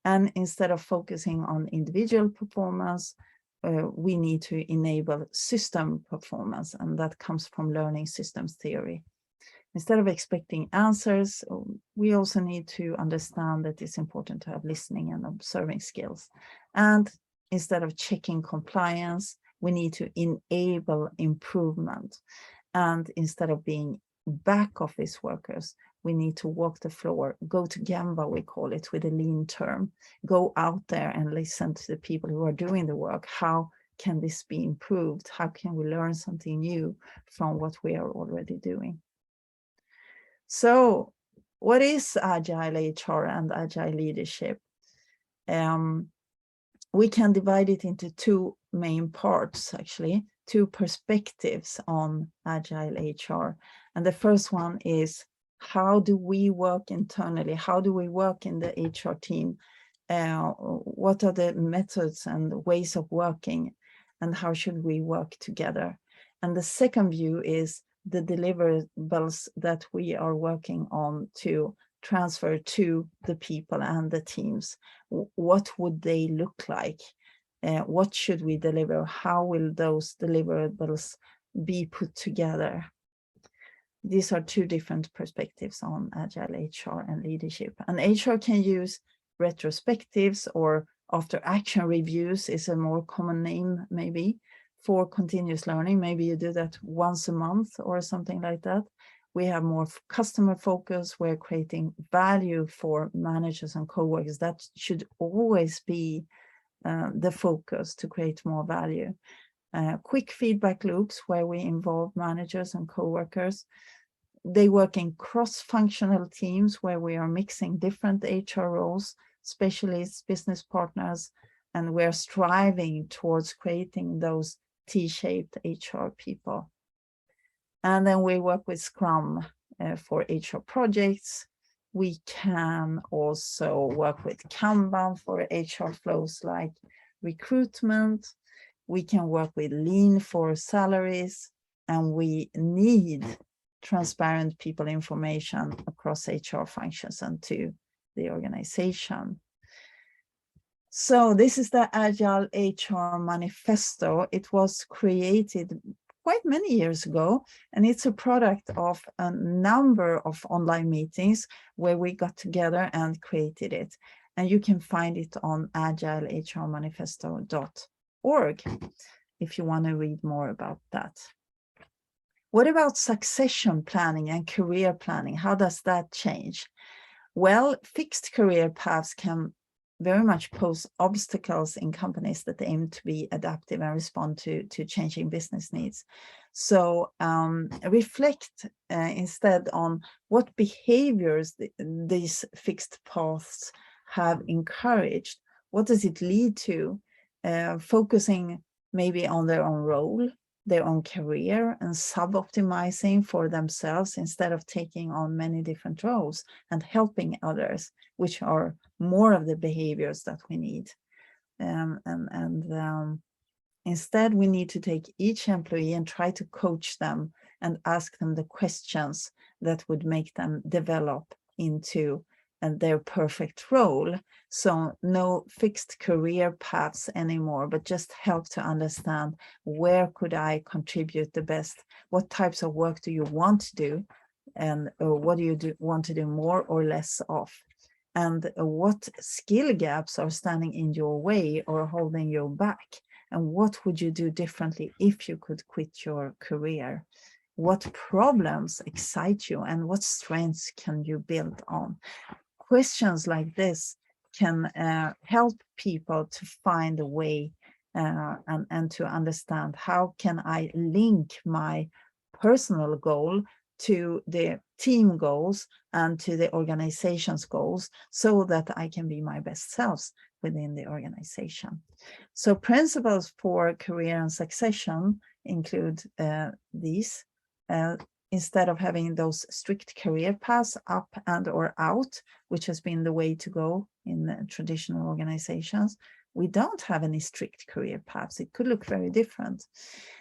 And instead of focusing on individual performance, we need to enable system performance, and that comes from learning systems theory. Instead of expecting answers, we also need to understand that it's important to have listening and observing skills. And instead of checking compliance, we need to enable improvement. And instead of being back office workers, we need to walk the floor, go to Gemba, we call it with a lean term, go out there and listen to the people who are doing the work. How can this be improved? How can we learn something new from what we are already doing? So what is Agile HR and Agile leadership? We can divide it into two main parts, actually, two perspectives on Agile HR. And the first one is, how do we work internally? How do we work in the HR team? What are the methods and ways of working? And how should we work together? And the second view is the deliverables that we are working on to transfer to the people and the teams. What would they look like? What should we deliver? How will those deliverables be put together? These are two different perspectives on Agile HR and leadership. And HR can use retrospectives, or after action reviews is a more common name maybe, for continuous learning. Maybe you do that once a month or something like that. We have more customer focus. We're creating value for managers and coworkers. That should always be the focus, to create more value. Quick feedback loops where we involve managers and coworkers. they work in cross-functional teams where we are mixing different HR roles, specialists, business partners, and we're striving towards creating those T-shaped HR people. And then we work with Scrum for HR projects. We can also work with Kanban for HR flows like recruitment. We can work with Lean for salaries, and we need transparent people information across HR functions and to the organization. So this is the Agile HR Manifesto. It was created quite many years ago, and it's a product of a number of online meetings where we got together and created it. And you can find it on agilehrmanifesto.org if you want to read more about that. What about succession planning and career planning? How does that change? Well, fixed career paths can very much pose obstacles in companies that aim to be adaptive and respond to changing business needs. So reflect instead on what behaviors these fixed paths have encouraged. What does it lead to? Focusing maybe on their own role, their own career, and sub-optimizing for themselves instead of taking on many different roles and helping others, which are more of the behaviors that we need. Instead, we need to take each employee and try to coach them and ask them the questions that would make them develop into their perfect role. So no fixed career paths anymore, but just help to understand, where could I contribute the best? What types of work do you want to do? And what do you want to do more or less of? And what skill gaps are standing in your way or holding you back? And what would you do differently if you could quit your career? What problems excite you and what strengths can you build on? Questions like this can help people to find a way and to understand, how can I link my personal goal to the team goals and to the organization's goals so that I can be my best selves within the organization. So principles for career and succession include these. Instead of having those strict career paths up and or out, which has been the way to go in traditional organizations, we don't have any strict career paths. It could look very different.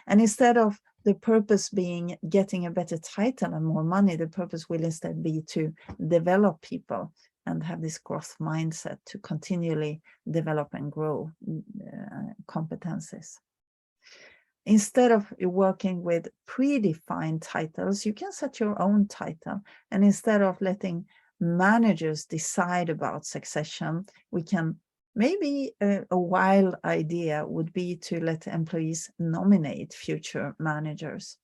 And instead of the purpose being getting a better title and more money, the purpose will instead be to develop people and have this growth mindset to continually develop and grow competencies. Instead of working with predefined titles, you can set your own title. And instead of letting managers decide about succession, we can maybe a wild idea would be to let employees nominate future managers.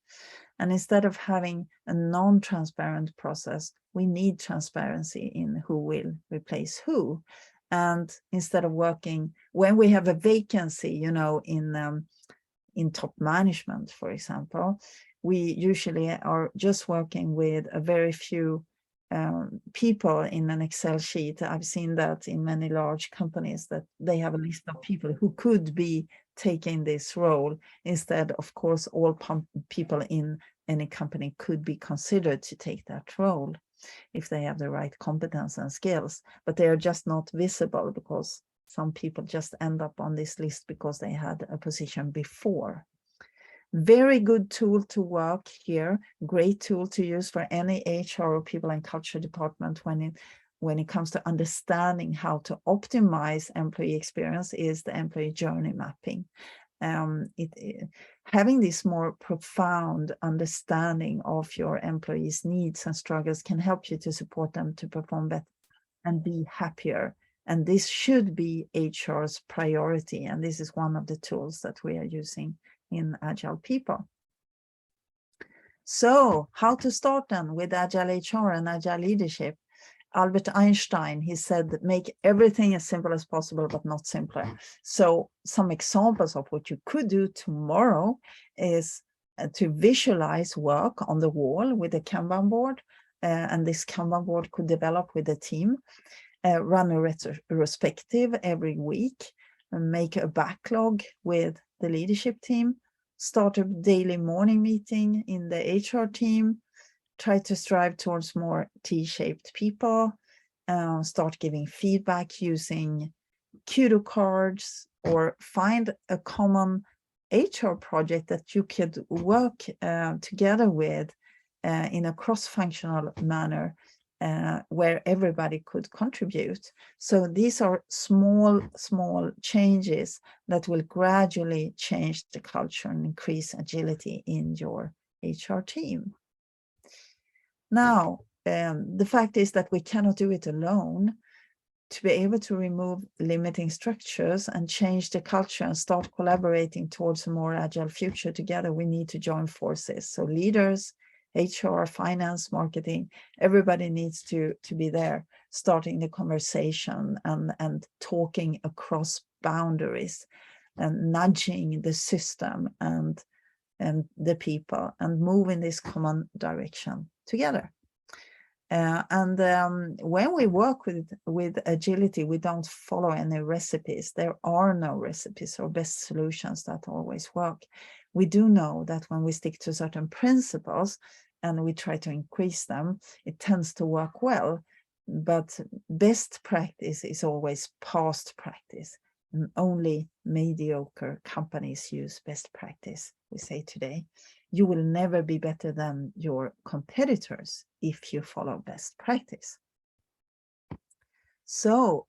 And instead of having a non-transparent process, we need transparency in who will replace who. And instead of working, when we have a vacancy, you know, in top management, for example, we usually are just working with a very few people in an Excel sheet. I've seen that in many large companies, that they have a list of people who could be taking this role. Instead, of course, all people in any company could be considered to take that role if they have the right competence and skills, but they are just not visible because some people just end up on this list because they had a position before. Very good tool to work here. Great tool to use for any HR or people and culture department when it comes to understanding how to optimize employee experience is the employee journey mapping. Having this more profound understanding of your employees' needs and struggles can help you to support them to perform better and be happier. And this should be HR's priority. And this is one of the tools that we are using in Agile People. So how to start then with Agile HR and Agile leadership? Albert Einstein, he said, make everything as simple as possible, but not simpler. So some examples of what you could do tomorrow is to visualize work on the wall with a Kanban board, and this Kanban board could develop with a team, run a retrospective every week, and make a backlog with the leadership team, start a daily morning meeting in the HR team, try to strive towards more T-shaped people, start giving feedback using kudo cards, or find a common HR project that you could work together with in a cross-functional manner where everybody could contribute. So these are small changes that will gradually change the culture and increase agility in your HR team. Now, the fact is that we cannot do it alone. To be able to remove limiting structures and change the culture and start collaborating towards a more agile future together, we need to join forces. So leaders, HR, finance, marketing, everybody needs to be there, starting the conversation and talking across boundaries and nudging the system and the people and move in this common direction together. When we work with agility, we don't follow any recipes. There are no recipes or best solutions that always work. We do know that when we stick to certain principles and we try to increase them, it tends to work well. But best practice is always past practice. And only mediocre companies use best practice, we say today. You will never be better than your competitors if you follow best practice. So,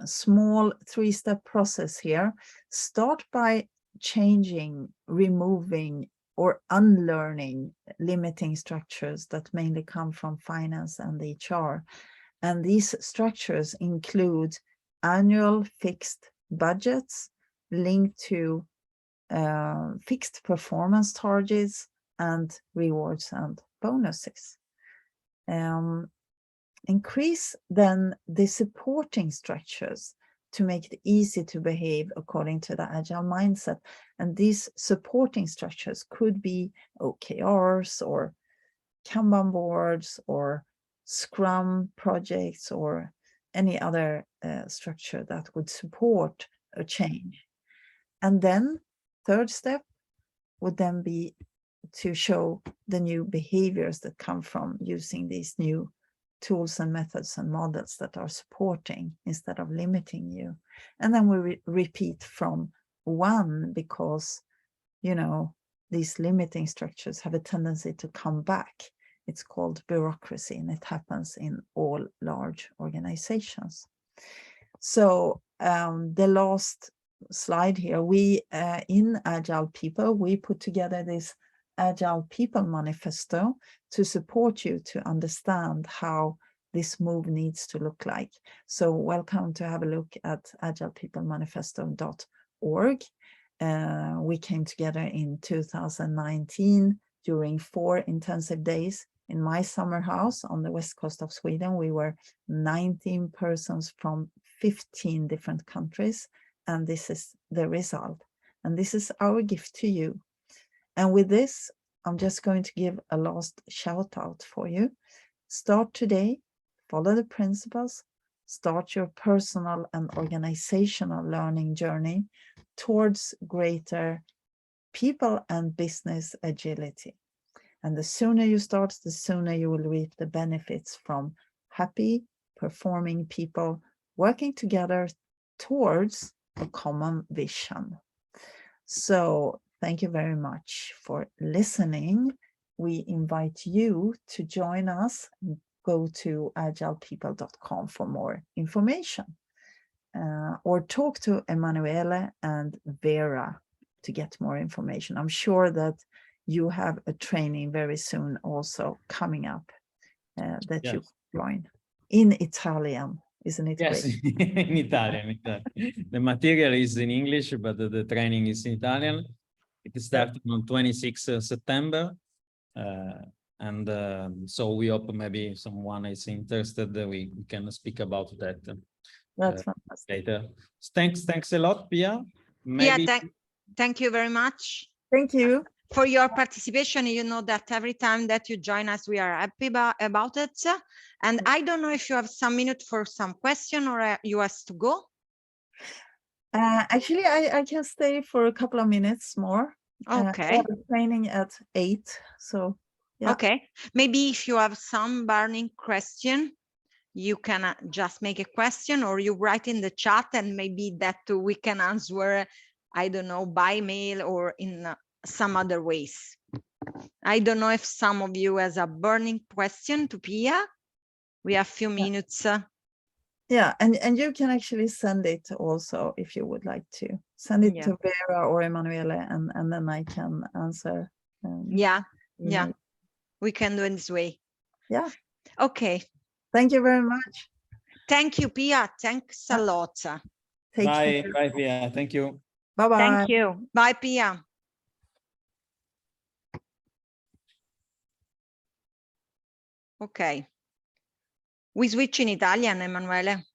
small 3-step process here. Start by changing, removing, or unlearning limiting structures that mainly come from finance and HR. And these structures include annual fixed budgets linked to fixed performance targets and rewards and bonuses. Increase then the supporting structures to make it easy to behave according to the agile mindset. And these supporting structures could be OKRs or Kanban boards or Scrum projects or any other structure that would support a change. And then third step would then be to show the new behaviors that come from using these new tools and methods and models that are supporting instead of limiting you. And then we repeat from 1 because, you know, these limiting structures have a tendency to come back. It's called bureaucracy, and it happens in all large organizations. So the last slide here, we in Agile People, we put together this Agile People Manifesto to support you to understand how this move needs to look like. So welcome to have a look at agilepeoplemanifesto.org. We came together in 2019 during 4 intensive days in my summer house on the west coast of Sweden. We were 19 persons from 15 different countries, and this is the result. And this is our gift to you. And with this, I'm just going to give a last shout out for you. Start today, follow the principles, start your personal and organizational learning journey towards greater people and business agility. And the sooner you start, the sooner you will reap the benefits from happy, performing people working together towards a common vision. So thank you very much for listening. We invite you to join us. Go to agilepeople.com for more information. Or talk to Emanuele and Vera to get more information. I'm sure that you have a training very soon also coming up that you join in Italian. Isn't it yes, great? in Italian. The material is in English, but the training is in Italian. It started on 26th September. So we hope maybe someone is interested, we can speak about that. That's fantastic. Later. Thanks a lot, Pia. Maybe... Yeah, thank you very much. Thank you. for your participation. You know that every time that you join us, we are happy about it. And I don't know if you have some minute for some question or you have to go. Actually, I can stay for a couple of minutes more. Okay. I have a training at 8, so yeah. Okay, maybe if you have some burning question, you can just make a question or you write in the chat, and maybe that we can answer, I don't know, by mail or in some other ways. I don't know if some of you has a burning question to Pia. We have a few minutes. Yeah, and you can actually send it also if you would like to. Send it to Vera or Emanuele, and then I can answer. Yeah, we can do it this way. Yeah. Okay. Thank you very much. Thank you, Pia. Thanks a lot. Bye, Pia. Thank you. Bye-bye. Thank you. Bye, Pia. Okay. We switch in Italian, Emanuele?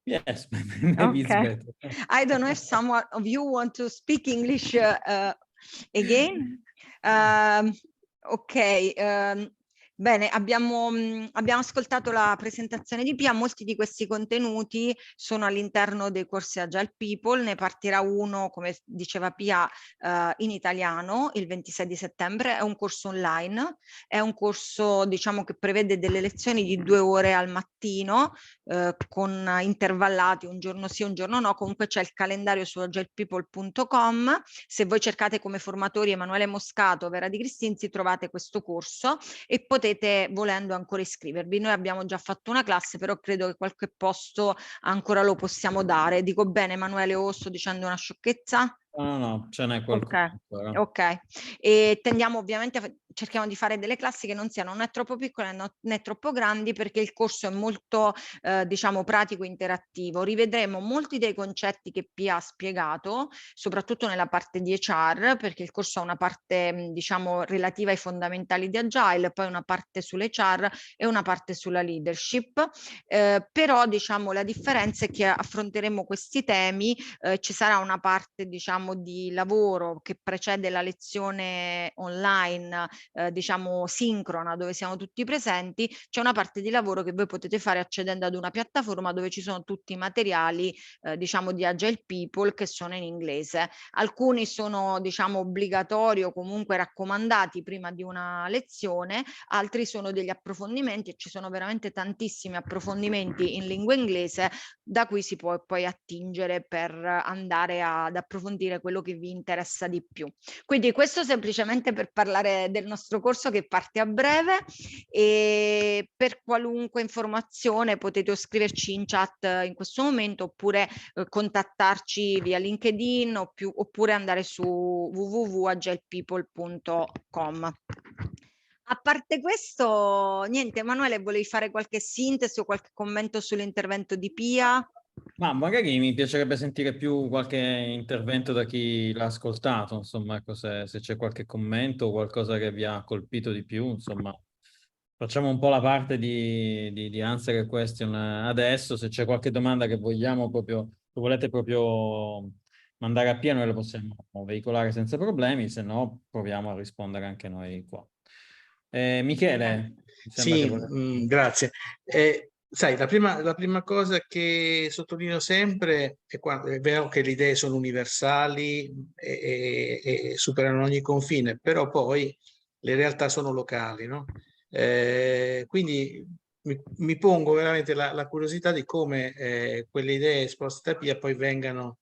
Yes, maybe it's better. I don't know if some of you want to speak English again. Ok. Bene, abbiamo ascoltato la presentazione di Pia. Molti di questi contenuti sono all'interno dei corsi Agile People. Ne partirà uno, come diceva Pia, in italiano il 26 di settembre. È un corso online, è un corso, diciamo, che prevede delle lezioni di 2 ore al mattino, con intervallati un giorno sì, un giorno no. Comunque c'è il calendario su agilepeople.com. Se voi cercate come formatori Emanuele Moscato, Vera Di Cristinzi, trovate questo corso e potete, volendo, ancora iscrivervi. Noi abbiamo già fatto una classe, però credo che qualche posto ancora lo possiamo dare. Dico bene, Emanuele, o sto dicendo una sciocchezza? No, ce n'è qualcosa. Ok. E tendiamo ovviamente, cerchiamo di fare delle classi che non siano né troppo piccole né troppo grandi, perché il corso è molto, diciamo, pratico e interattivo. Rivedremo molti dei concetti che Pia ha spiegato, soprattutto nella parte di HR, perché il corso ha una parte, diciamo, relativa ai fondamentali di Agile, poi una parte sull'HR e una parte sulla leadership. Però, diciamo, la differenza è che affronteremo questi temi, ci sarà una parte, diciamo, di lavoro che precede la lezione online, diciamo sincrona, dove siamo tutti presenti. C'è una parte di lavoro che voi potete fare accedendo ad una piattaforma dove ci sono tutti i materiali, diciamo, di Agile People, che sono in inglese. Alcuni sono, diciamo, obbligatori o comunque raccomandati prima di una lezione, altri sono degli approfondimenti, e ci sono veramente tantissimi approfondimenti in lingua inglese da cui si può poi attingere per andare ad approfondire quello che vi interessa di più. Quindi questo semplicemente per parlare del nostro corso che parte a breve, e per qualunque informazione potete scriverci in chat in questo momento, oppure contattarci via LinkedIn, oppure andare su www.agilepeople.com. A parte questo, niente, Emanuele, volevi fare qualche sintesi o qualche commento sull'intervento di Pia? Ma magari mi piacerebbe sentire più qualche intervento da chi l'ha ascoltato, insomma, ecco, se c'è qualche commento o qualcosa che vi ha colpito di più, insomma. Facciamo un po' la parte di answer e question adesso. Se c'è qualche domanda che vogliamo proprio, che volete proprio mandare a Pia, noi la possiamo veicolare senza problemi, se no proviamo a rispondere anche noi qua. Michele, mi sembra sì, grazie. Sai, la prima cosa che sottolineo sempre è vero che le idee sono universali e superano ogni confine, però poi le realtà sono locali, no? Quindi mi pongo veramente la curiosità di come quelle idee esposte da Pia poi vengano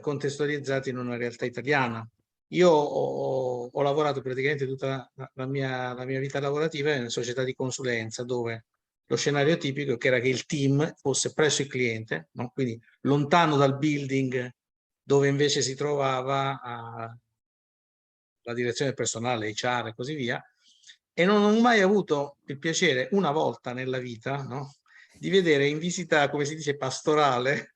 contestualizzate in una realtà italiana. Io ho lavorato praticamente tutta la mia vita lavorativa in una società di consulenza, dove lo scenario tipico era che il team fosse presso il cliente, no? Quindi lontano dal building dove invece si trovava la direzione del personale, HR e così via, e non ho mai avuto il piacere, una volta nella vita, no? Di vedere in visita, come si dice, pastorale,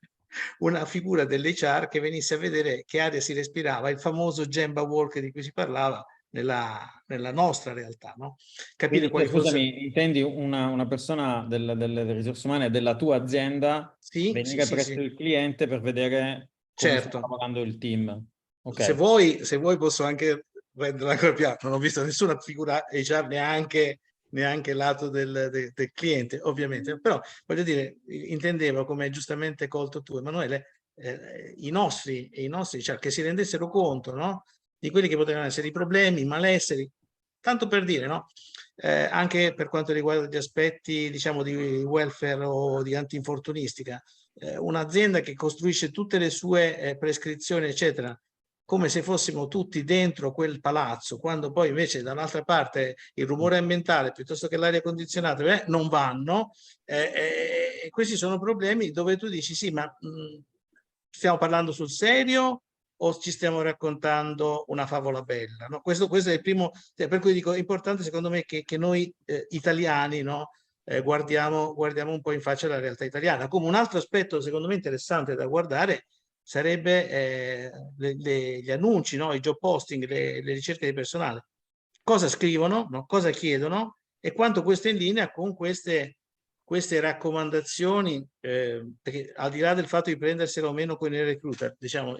una figura dell'HR che venisse a vedere che aria si respirava, il famoso Gemba Walk di cui si parlava nella nostra realtà, no? Quindi, Capire quali scusami, intendi una persona delle risorse umane della tua azienda venire presso il cliente per vedere come sta lavorando il team? Okay. Se vuoi posso anche renderla ancora più alta. Non ho visto nessuna figura HR neanche lato del cliente, ovviamente, però voglio dire, intendevo, come giustamente colto tu, Emanuele, i nostri cioè, che si rendessero conto, no? Di quelli che potevano essere i problemi, i malesseri, tanto per dire, no? Anche per quanto riguarda gli aspetti, diciamo, di welfare o di antinfortunistica, un'azienda che costruisce tutte le sue prescrizioni, eccetera, come se fossimo tutti dentro quel palazzo, quando poi invece dall'altra parte il rumore ambientale piuttosto che l'aria condizionata non vanno, questi sono problemi dove tu dici sì, ma stiamo parlando sul serio o ci stiamo raccontando una favola bella? No? Questo è il primo, per cui dico, è importante secondo me che noi italiani, no? Guardiamo un po' in faccia la realtà italiana. Come un altro aspetto secondo me interessante da guardare sarebbe gli annunci, no? I job posting, le ricerche di personale. Cosa scrivono, no? Cosa chiedono e quanto questo è in linea con queste raccomandazioni, perché al di là del fatto di prendersela o meno con il recruiter, diciamo,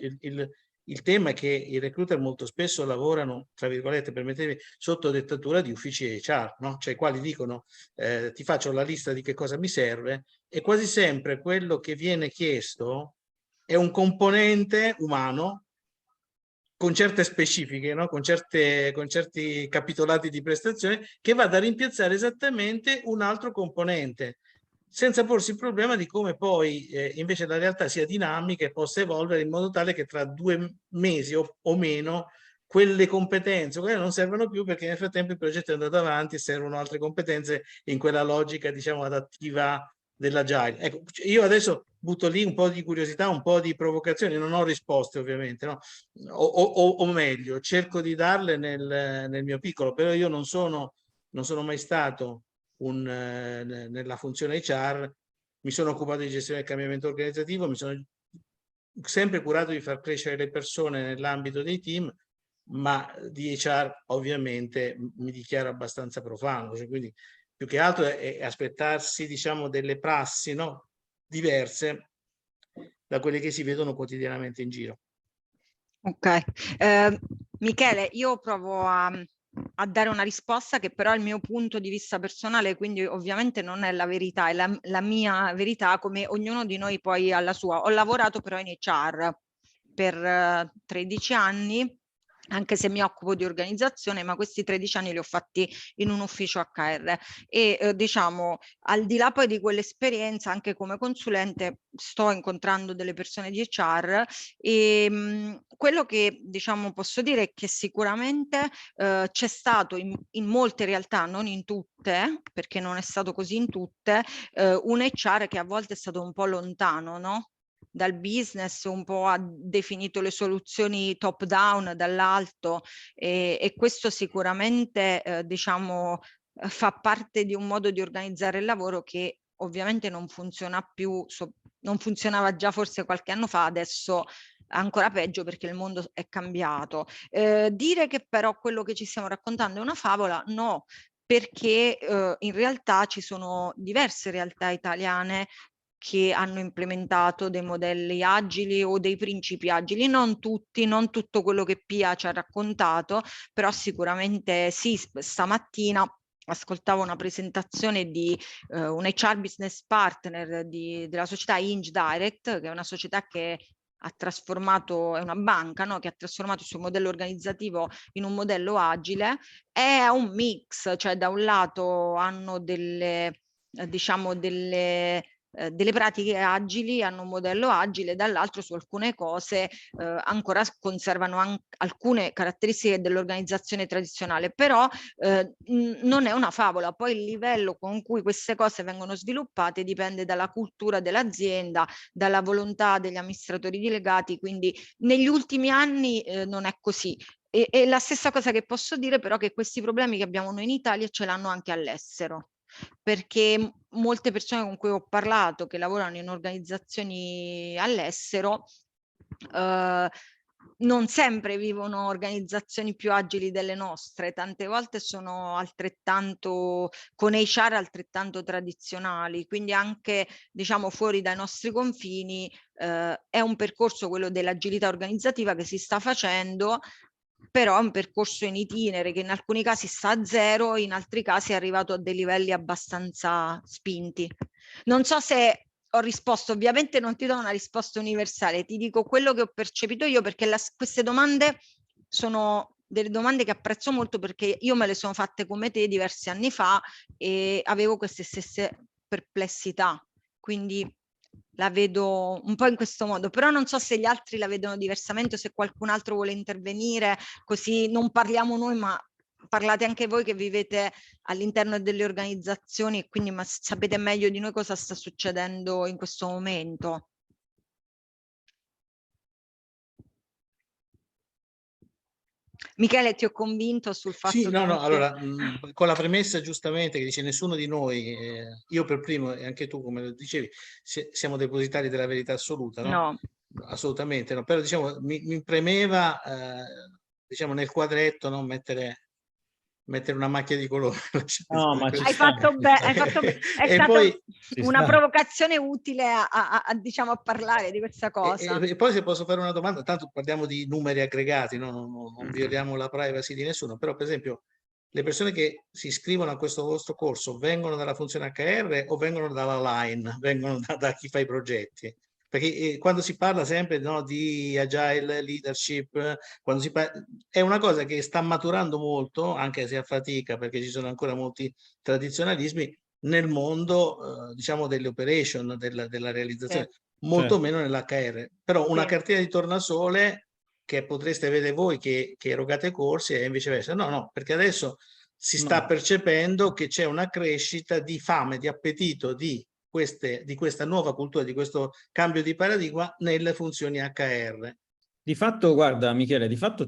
il tema è che i recruiter molto spesso lavorano, tra virgolette, permettetemi, sotto dettatura di uffici HR, no? Cioè i quali dicono ti faccio la lista di che cosa mi serve e quasi sempre quello che viene chiesto è un componente umano con certe specifiche, no? con certi capitolati di prestazione che vada a rimpiazzare esattamente un altro componente, senza porsi il problema di come poi invece la realtà sia dinamica e possa evolvere in modo tale che tra 2 mesi o meno quelle competenze non servono più perché nel frattempo il progetto è andato avanti e servono altre competenze in quella logica, diciamo, adattiva dell'agile. Ecco, io adesso butto lì un po' di curiosità, un po' di provocazione, non ho risposte ovviamente, no? O meglio, cerco di darle nel mio piccolo, però io non sono mai stato nella funzione HR, mi sono occupato di gestione del cambiamento organizzativo, mi sono sempre curato di far crescere le persone nell'ambito dei team, ma di HR ovviamente mi dichiaro abbastanza profano, cioè, quindi più che altro è aspettarsi, diciamo, delle prassi, no? Diverse da quelle che si vedono quotidianamente in giro. Ok, Michele, io provo a dare una risposta che però è il mio punto di vista personale, quindi ovviamente non è la verità, è la mia verità, come ognuno di noi poi ha la sua. Ho lavorato però in HR per 13 anni, anche se mi occupo di organizzazione, ma questi 13 anni li ho fatti in un ufficio HR e diciamo, al di là poi di quell'esperienza, anche come consulente sto incontrando delle persone di HR e quello che diciamo posso dire è che sicuramente c'è stato in molte realtà, non in tutte, perché non è stato così in tutte, un HR che a volte è stato un po' lontano, no? Dal business, un po' ha definito le soluzioni top down dall'alto e questo sicuramente diciamo fa parte di un modo di organizzare il lavoro che ovviamente non funziona più, non funzionava già forse qualche anno fa, adesso ancora peggio perché il mondo è cambiato. Dire che però quello che ci stiamo raccontando è una favola, no, perché in realtà ci sono diverse realtà italiane che hanno implementato dei modelli agili o dei principi agili, non tutti, non tutto quello che Pia ci ha raccontato, però sicuramente sì, stamattina ascoltavo una presentazione di un HR business partner della società Inge Direct, che è una società che ha trasformato, è una banca, no? Che ha trasformato il suo modello organizzativo in un modello agile, è un mix, cioè da un lato hanno diciamo delle pratiche agili, hanno un modello agile, dall'altro su alcune cose ancora conservano alcune caratteristiche dell'organizzazione tradizionale, però non è una favola, poi il livello con cui queste cose vengono sviluppate dipende dalla cultura dell'azienda, dalla volontà degli amministratori delegati, quindi negli ultimi anni non è così. E la stessa cosa che posso dire però che questi problemi che abbiamo noi in Italia ce l'hanno anche all'estero, perché molte persone con cui ho parlato che lavorano in organizzazioni all'estero non sempre vivono organizzazioni più agili delle nostre, tante volte sono altrettanto con HR altrettanto tradizionali, quindi anche diciamo fuori dai nostri confini è un percorso quello dell'agilità organizzativa che si sta facendo, però è un percorso in itinere che in alcuni casi sta a 0, in altri casi è arrivato a dei livelli abbastanza spinti. Non so se ho risposto, ovviamente non ti do una risposta universale, ti dico quello che ho percepito io, perché queste domande sono delle domande che apprezzo molto, perché io me le sono fatte come te diversi anni fa e avevo queste stesse perplessità, quindi la vedo un po' in questo modo, però non so se gli altri la vedono diversamente o se qualcun altro vuole intervenire, così non parliamo noi, ma parlate anche voi che vivete all'interno delle organizzazioni e quindi sapete meglio di noi cosa sta succedendo in questo momento. Michele, ti ho convinto sul fatto Sì, che... no, allora, con la premessa giustamente che dice nessuno di noi, io per primo e anche tu come lo dicevi, siamo depositari della verità assoluta, no? No. Assolutamente no, però diciamo mi premeva, diciamo nel quadretto, no? Mettere una macchia di colore. No, ma ci Hai sta. fatto bene, è E stata poi una provocazione utile diciamo, a parlare di questa cosa. E poi se posso fare una domanda, tanto parliamo di numeri aggregati, no? Non violiamo la privacy di nessuno, però per esempio le persone che si iscrivono a questo vostro corso vengono dalla funzione HR o vengono dalla line, vengono da chi fa i progetti? Perché quando si parla sempre, no, di agile, leadership, quando è una cosa che sta maturando molto, anche se a fatica, perché ci sono ancora molti tradizionalismi nel mondo, diciamo, delle operation, della realizzazione, molto meno nell'HR. Però una cartina di tornasole che potreste vedere voi che erogate corsi e viceversa. No, perché adesso si sta percependo che c'è una crescita di fame, di appetito di questa nuova cultura, di questo cambio di paradigma nelle funzioni HR. Di fatto, guarda Michele, di fatto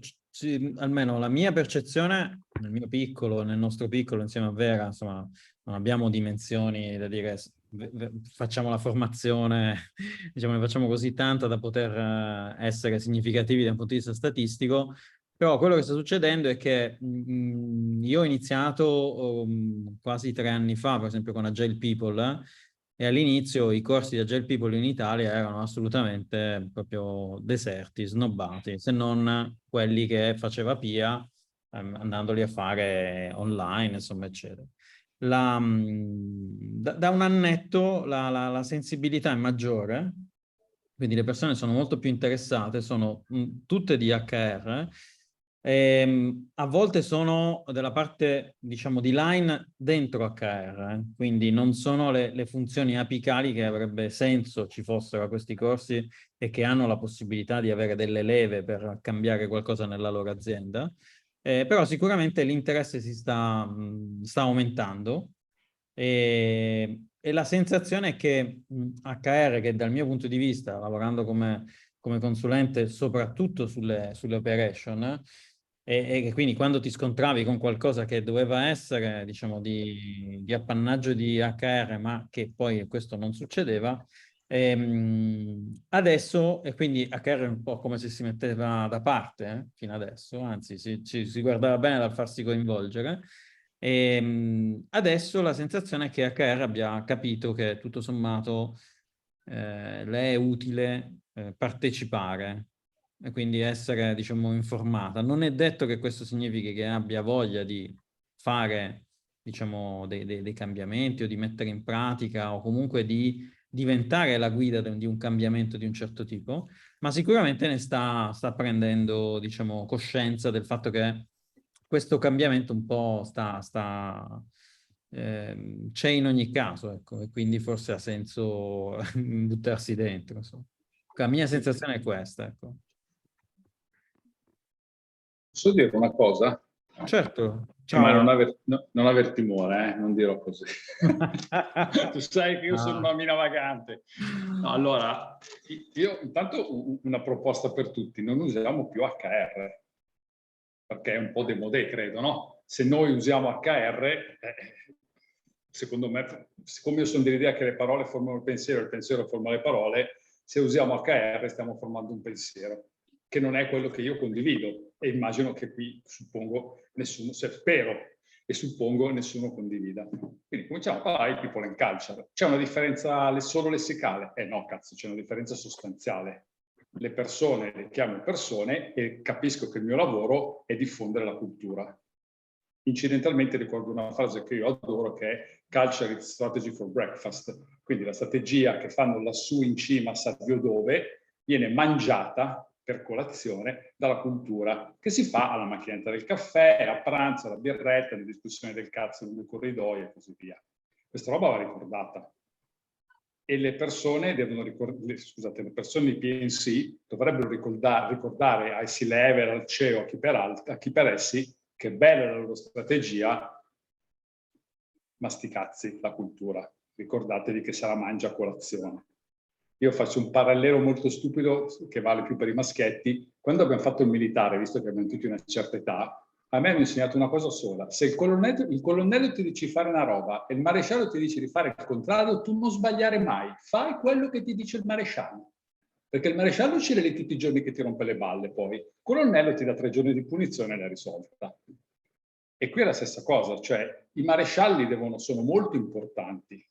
almeno la mia percezione, nel mio piccolo, nel nostro piccolo, insieme a Vera, insomma, non abbiamo dimensioni da dire facciamo la formazione, diciamo, ne facciamo così tanta da poter essere significativi da un punto di vista statistico, però quello che sta succedendo è che io ho iniziato quasi 3 anni fa, per esempio con Agile People, e all'inizio i corsi di Agile People in Italia erano assolutamente proprio deserti, snobbati, se non quelli che faceva Pia, andandoli a fare online, insomma, eccetera. Da un annetto la sensibilità è maggiore, quindi le persone sono molto più interessate, sono tutte di HR, a volte sono della parte, diciamo, di line dentro HR, quindi non sono le funzioni apicali che avrebbe senso ci fossero a questi corsi e che hanno la possibilità di avere delle leve per cambiare qualcosa nella loro azienda, però sicuramente l'interesse si sta aumentando e la sensazione è che HR, che dal mio punto di vista, lavorando come consulente soprattutto sulle operation, e quindi quando ti scontravi con qualcosa che doveva essere, diciamo, di appannaggio di HR, ma che poi questo non succedeva, adesso, e quindi HR è un po' come se si metteva da parte, fino adesso, anzi si guardava bene dal farsi coinvolgere, adesso la sensazione è che HR abbia capito che tutto sommato le è utile partecipare e quindi essere, diciamo, informata. Non è detto che questo significhi che abbia voglia di fare, diciamo, dei cambiamenti o di mettere in pratica o comunque di diventare la guida di un cambiamento di un certo tipo, ma sicuramente ne sta prendendo, diciamo, coscienza del fatto che questo cambiamento un po' c'è in ogni caso, ecco, e quindi forse ha senso buttarsi dentro, insomma. La mia sensazione è questa, ecco. Posso dire una cosa? Certo. Ciao. Ma non aver timore, non dirò così. Tu sai che io sono una mina vagante. No, allora, io intanto una proposta per tutti, non usiamo più HR, perché è un po' demodé, credo, no? Se noi usiamo HR, secondo me, siccome io sono dell'idea che le parole formano il pensiero forma le parole, se usiamo HR stiamo formando un pensiero, che non è quello che io condivido. E immagino che qui, suppongo, nessuno, spero e suppongo nessuno condivida. Quindi cominciamo a parlare di People&Culture. C'è una differenza solo lessicale? No, cazzo, c'è una differenza sostanziale. le persone le chiamo persone e capisco che il mio lavoro è diffondere la cultura. Incidentalmente ricordo una frase che io adoro, che è "Culture is strategy for breakfast", quindi la strategia che fanno lassù in cima, sa Dio dove, viene mangiata per colazione dalla cultura, che si fa alla macchinetta del caffè, a pranzo, alla birretta, alle discussioni del cazzo lungo i corridoi e così via. Questa roba va ricordata. E le persone devono ricordare, scusate, le persone di PNC dovrebbero ricordare ai C-level, al CEO, a chi per essi, che bella la loro strategia, ma sti cazzi, la cultura. Ricordatevi che se la mangia a colazione. Io faccio un parallelo molto stupido che vale più per i maschietti. Quando abbiamo fatto il militare, visto che abbiamo tutti una certa età, a me hanno insegnato una cosa sola: se il colonnello ti dice di fare una roba e il maresciallo ti dice di fare il contrario, tu non sbagliare mai, fai quello che ti dice il maresciallo, perché il maresciallo ci vede tutti i giorni che ti rompe le balle, poi il colonnello ti dà 3 giorni di punizione e l'ha risolta. E qui è la stessa cosa, cioè i marescialli sono molto importanti,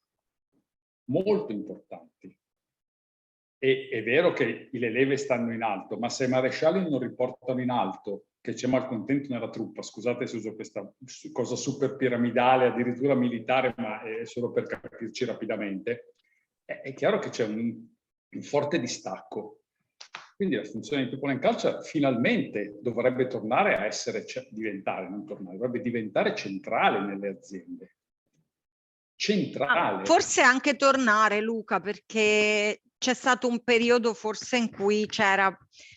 molto importanti. E è vero che le leve stanno in alto, ma se i marescialli non riportano in alto che c'è malcontento nella truppa, scusate se uso questa cosa super piramidale, addirittura militare, ma è solo per capirci rapidamente, è chiaro che c'è un forte distacco. Quindi la funzione di People&Culture finalmente dovrebbe tornare a essere, dovrebbe diventare centrale nelle aziende. Centrale. Forse anche tornare, Luca, perché c'è stato un periodo forse in cui c'era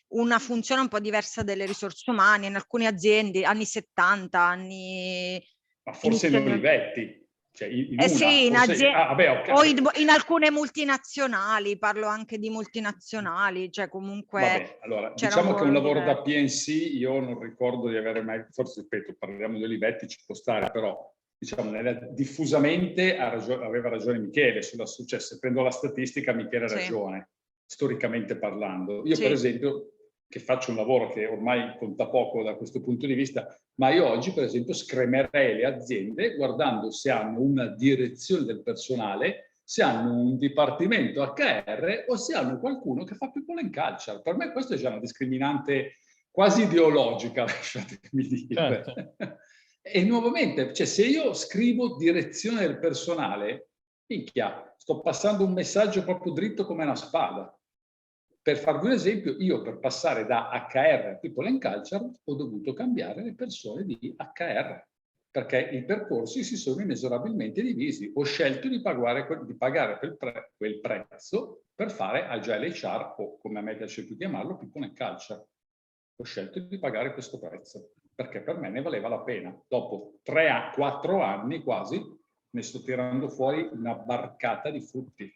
una funzione un po' diversa delle risorse umane in alcune aziende, anni 70, anni... Ma forse in Olivetti. Cioè sì, in okay. O in alcune multinazionali, parlo anche di multinazionali, cioè comunque... Vabbè, allora, diciamo che un lavoro da PNC io non ricordo di avere mai, forse ripeto, parliamo di Olivetti, ci può stare, però diciamo diffusamente aveva ragione Michele sulla successo. Se prendo la statistica, Michele ha ragione, storicamente parlando. Io per esempio, che faccio un lavoro che ormai conta poco da questo punto di vista, ma io oggi per esempio scremerei le aziende guardando se hanno una direzione del personale, se hanno un dipartimento HR o se hanno qualcuno che fa People&Culture. Per me questo è già una discriminante quasi ideologica, lasciatemi dire. Certo. E nuovamente, cioè, se io scrivo direzione del personale, minchia, sto passando un messaggio proprio dritto come una spada. Per farvi un esempio, io per passare da HR a People&Culture ho dovuto cambiare le persone di HR, perché i percorsi si sono inesorabilmente divisi. Ho scelto di pagare quel prezzo per fare Agile HR, o come a me piace più chiamarlo, People&Culture. Ho scelto di pagare questo prezzo, perché per me ne valeva la pena. Dopo 4 anni quasi, ne sto tirando fuori una barcata di frutti.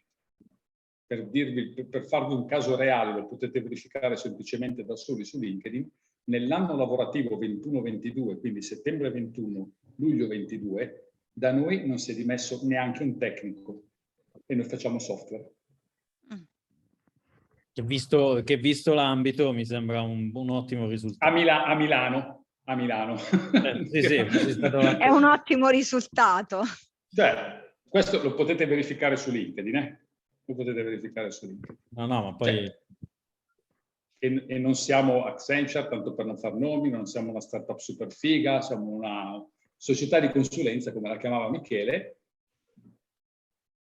Per farvi un caso reale, lo potete verificare semplicemente da soli su LinkedIn, nell'anno lavorativo 21-22, quindi settembre 21, luglio 22, da noi non si è dimesso neanche un tecnico e noi facciamo software. Che visto l'ambito mi sembra un ottimo risultato. A Milano. Sì, è un ottimo risultato. Cioè, questo lo potete verificare su LinkedIn, Lo potete verificare su LinkedIn. No, ma poi... E non siamo Accenture, tanto per non far nomi, non siamo una startup super figa, siamo una società di consulenza, come la chiamava Michele,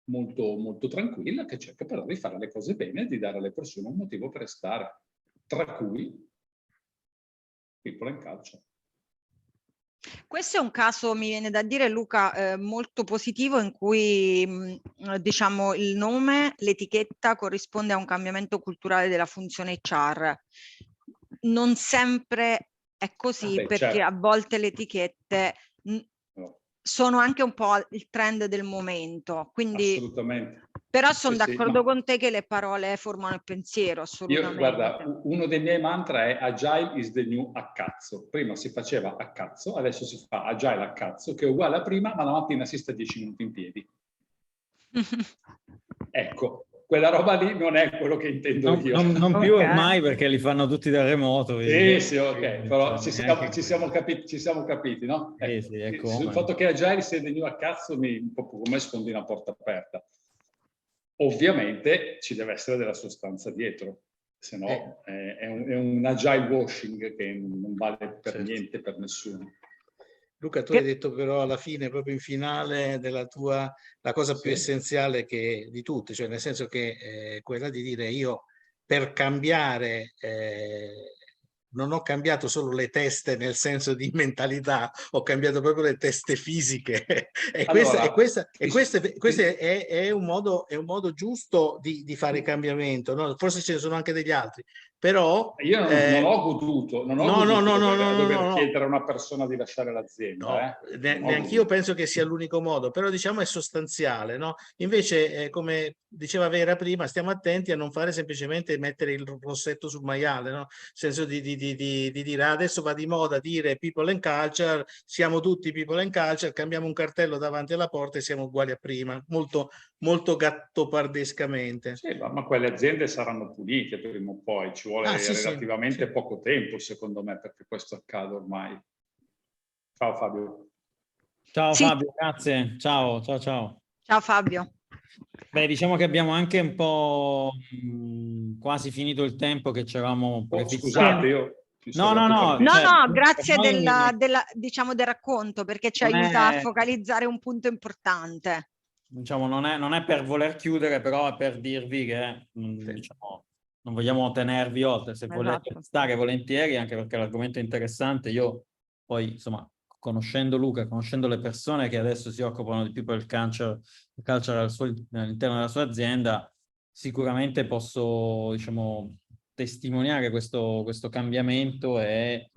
molto, molto tranquilla, che cerca però di fare le cose bene e di dare alle persone un motivo per restare, tra cui People&Culture. Questo è un caso, mi viene da dire, Luca, molto positivo, in cui diciamo il nome, l'etichetta corrisponde a un cambiamento culturale della funzione HR. Non sempre è così, perché certo. a volte le etichette sono anche un po' il trend del momento. Quindi, assolutamente. Però sono d'accordo con te che le parole formano il pensiero, assolutamente. Guarda, uno dei miei mantra è Agile is the new a cazzo. Prima si faceva a cazzo, adesso si fa Agile a cazzo, che è uguale a prima, ma la mattina si sta 10 minuti in piedi. Ecco, quella roba lì non è quello che intendo io. Non più ormai, perché li fanno tutti da remoto. Sì, ok, però ci siamo capiti, no? Sì, ecco. Il fatto che Agile sia the new a cazzo un po' come sfondi una porta aperta. Ovviamente ci deve essere della sostanza dietro, se no è un agile washing che non vale per niente per nessuno. Luca, tu hai detto però alla fine, proprio in finale della tua, la cosa più essenziale di tutte, cioè nel senso che è quella di dire io per cambiare non ho cambiato solo le teste nel senso di mentalità, ho cambiato proprio le teste fisiche. E questo è un modo giusto di fare cambiamento, no? Forse ce ne sono anche degli altri, però... Io non ho goduto, dover chiedere a una persona di lasciare l'azienda. Neanche io penso che sia l'unico modo, però diciamo è sostanziale, no? Invece, come diceva Vera prima, stiamo attenti a non fare semplicemente mettere il rossetto sul maiale, no? Nel senso di dire adesso va di moda dire people and culture, siamo tutti people and culture, cambiamo un cartello davanti alla porta e siamo uguali a prima, molto, molto gattopardescamente. Sì, ma quelle aziende saranno punite prima o poi, ci vuole relativamente poco tempo secondo me perché questo accada ormai. Ciao Fabio. Ciao Fabio, grazie. Ciao. Ciao Fabio. Beh, diciamo che abbiamo anche un po' quasi finito il tempo che ci eravamo prefissati. Scusate, io... No, grazie diciamo, del racconto, perché ci aiuta a focalizzare un punto importante. Diciamo, non è per voler chiudere, però è per dirvi che diciamo, non vogliamo tenervi oltre. Se volete stare volentieri, anche perché l'argomento è interessante, io poi, insomma, conoscendo Luca, conoscendo le persone che adesso si occupano di People&Culture all'interno della sua azienda, sicuramente posso, diciamo, testimoniare questo cambiamento e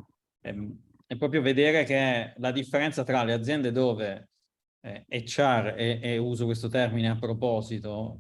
proprio vedere che la differenza tra le aziende dove HR, e uso questo termine a proposito,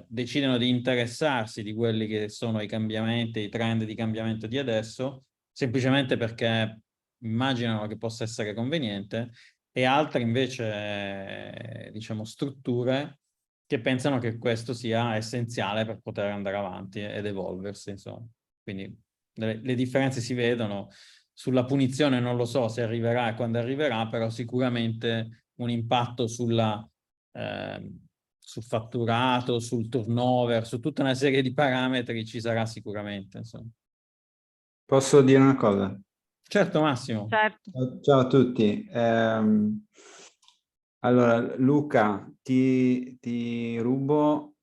decidono di interessarsi di quelli che sono i cambiamenti, i trend di cambiamento di adesso, semplicemente perché immaginano che possa essere conveniente, e altre invece, diciamo, strutture che pensano che questo sia essenziale per poter andare avanti ed evolversi, insomma. Quindi le differenze si vedono. Sulla punizione non lo so se arriverà e quando arriverà, però sicuramente un impatto sul fatturato, sul turnover, su tutta una serie di parametri ci sarà sicuramente, insomma. Posso dire una cosa? Certo, Massimo. Certo. Ciao a tutti. Allora, Luca, ti rubo.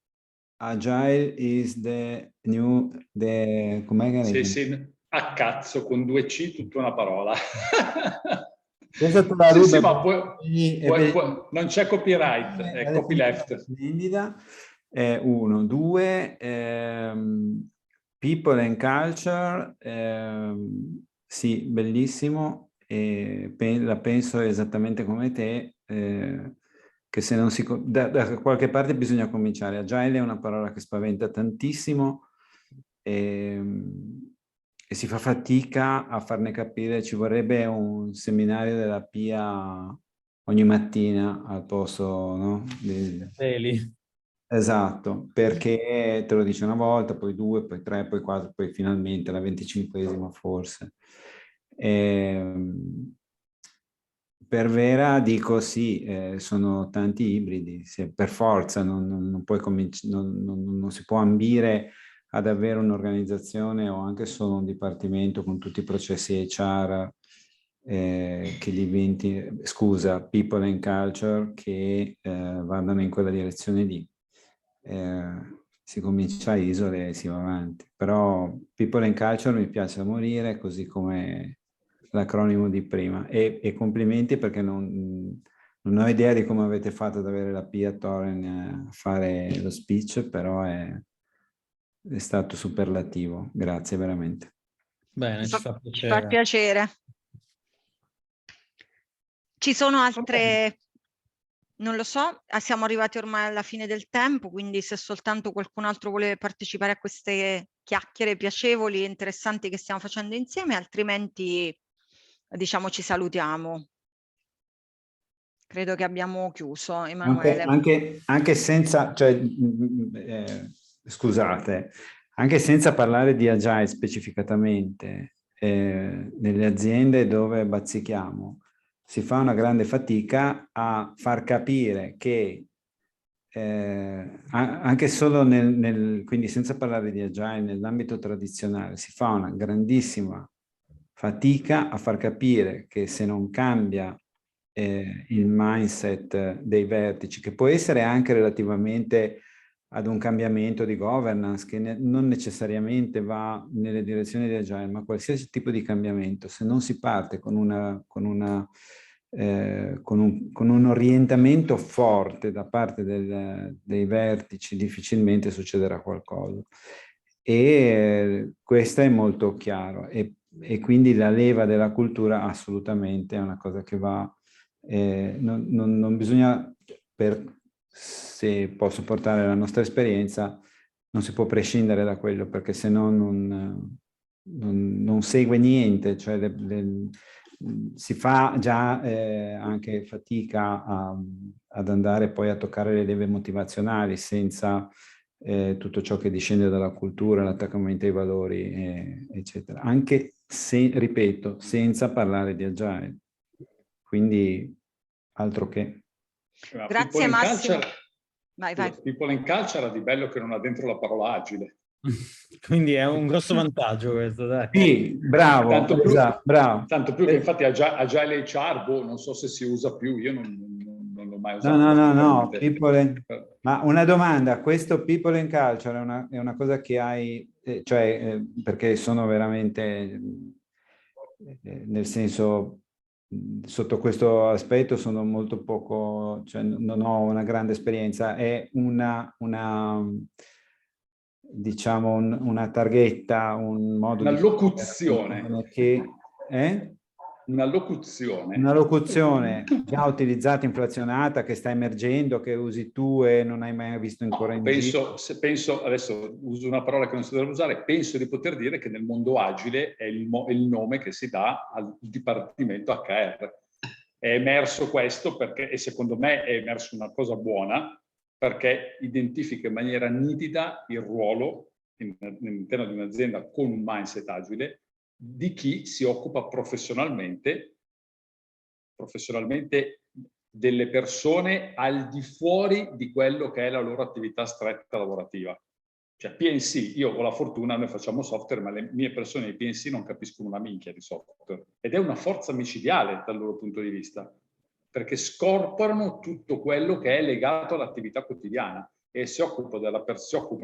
Agile is the new... com'è che Sì, a cazzo, con 2C, tutta una parola. Questa te la rubo. Sì, ma non c'è copyright, è copyleft. Splendida. Uno, due, People and Culture, sì, bellissimo, la penso esattamente come te, che se non si... Da qualche parte bisogna cominciare. Agile è una parola che spaventa tantissimo e si fa fatica a farne capire. Ci vorrebbe un seminario della PIA ogni mattina al posto, no? Esatto, perché te lo dice una volta, poi due, poi tre, poi quattro, poi finalmente la 25esima forse. Per Vera dico sì, sono tanti ibridi, per forza non si può ambire ad avere un'organizzazione o anche solo un dipartimento con tutti i processi HR che diventi, People and Culture, che vadano in quella direzione lì. Si comincia a isole e si va avanti, però People and Culture mi piace da morire, così come l'acronimo di prima, e complimenti perché non ho idea di come avete fatto ad avere la Pia Toren a fare lo speech, però è stato superlativo, grazie veramente. Bene, ci fa piacere. Fa piacere. Ci sono altre... Non lo so, siamo arrivati ormai alla fine del tempo, quindi se soltanto qualcun altro vuole partecipare a queste chiacchiere piacevoli e interessanti che stiamo facendo insieme, altrimenti diciamo ci salutiamo. Credo che abbiamo chiuso, Emanuele. Anche senza, cioè, scusate, anche senza parlare di Agile specificatamente, nelle aziende dove bazzichiamo, si fa una grande fatica a far capire che anche solo quindi senza parlare di Agile, nell'ambito tradizionale si fa una grandissima fatica a far capire che se non cambia il mindset dei vertici, che può essere anche relativamente ad un cambiamento di governance che non necessariamente va nelle direzioni di Agile, ma qualsiasi tipo di cambiamento, se non si parte con un orientamento forte da parte dei vertici, difficilmente succederà qualcosa. E questo è molto chiaro. E quindi la leva della cultura assolutamente è una cosa che va... non bisogna, se posso portare la nostra esperienza, non si può prescindere da quello, perché se no non segue niente, cioè si fa già anche fatica ad andare poi a toccare le leve motivazionali senza tutto ciò che discende dalla cultura, l'attaccamento ai valori, eccetera. Anche se, ripeto, senza parlare di Agile. Quindi altro che. Grazie Massimo. Vai. People&Culture ha di bello che non ha dentro la parola agile. Quindi è un grosso vantaggio questo, dai. Sì, bravo, bravo. Tanto più che infatti Agile HR, non so se si usa più, io non l'ho mai usato. No, ma una domanda, questo People&Culture è una cosa che hai, perché sono veramente, nel senso, sotto questo aspetto sono molto poco, cioè non ho una grande esperienza, è diciamo una targhetta, un modo una di locuzione che una locuzione già utilizzata, inflazionata, che sta emergendo, che usi tu e non hai mai visto ancora in giro. Penso, adesso uso una parola che non si dovrebbe usare, penso di poter dire che nel mondo agile è il nome che si dà al dipartimento HR. È emerso questo perché, e secondo me è emerso una cosa buona, perché identifica in maniera nitida il ruolo all'interno di un'azienda con un mindset agile di chi si occupa professionalmente delle persone al di fuori di quello che è la loro attività stretta lavorativa. Cioè PNC, io ho la fortuna, noi facciamo software, ma le mie persone di PNC non capiscono una minchia di software. Ed è una forza micidiale dal loro punto di vista, perché scorporano tutto quello che è legato all'attività quotidiana e si occupano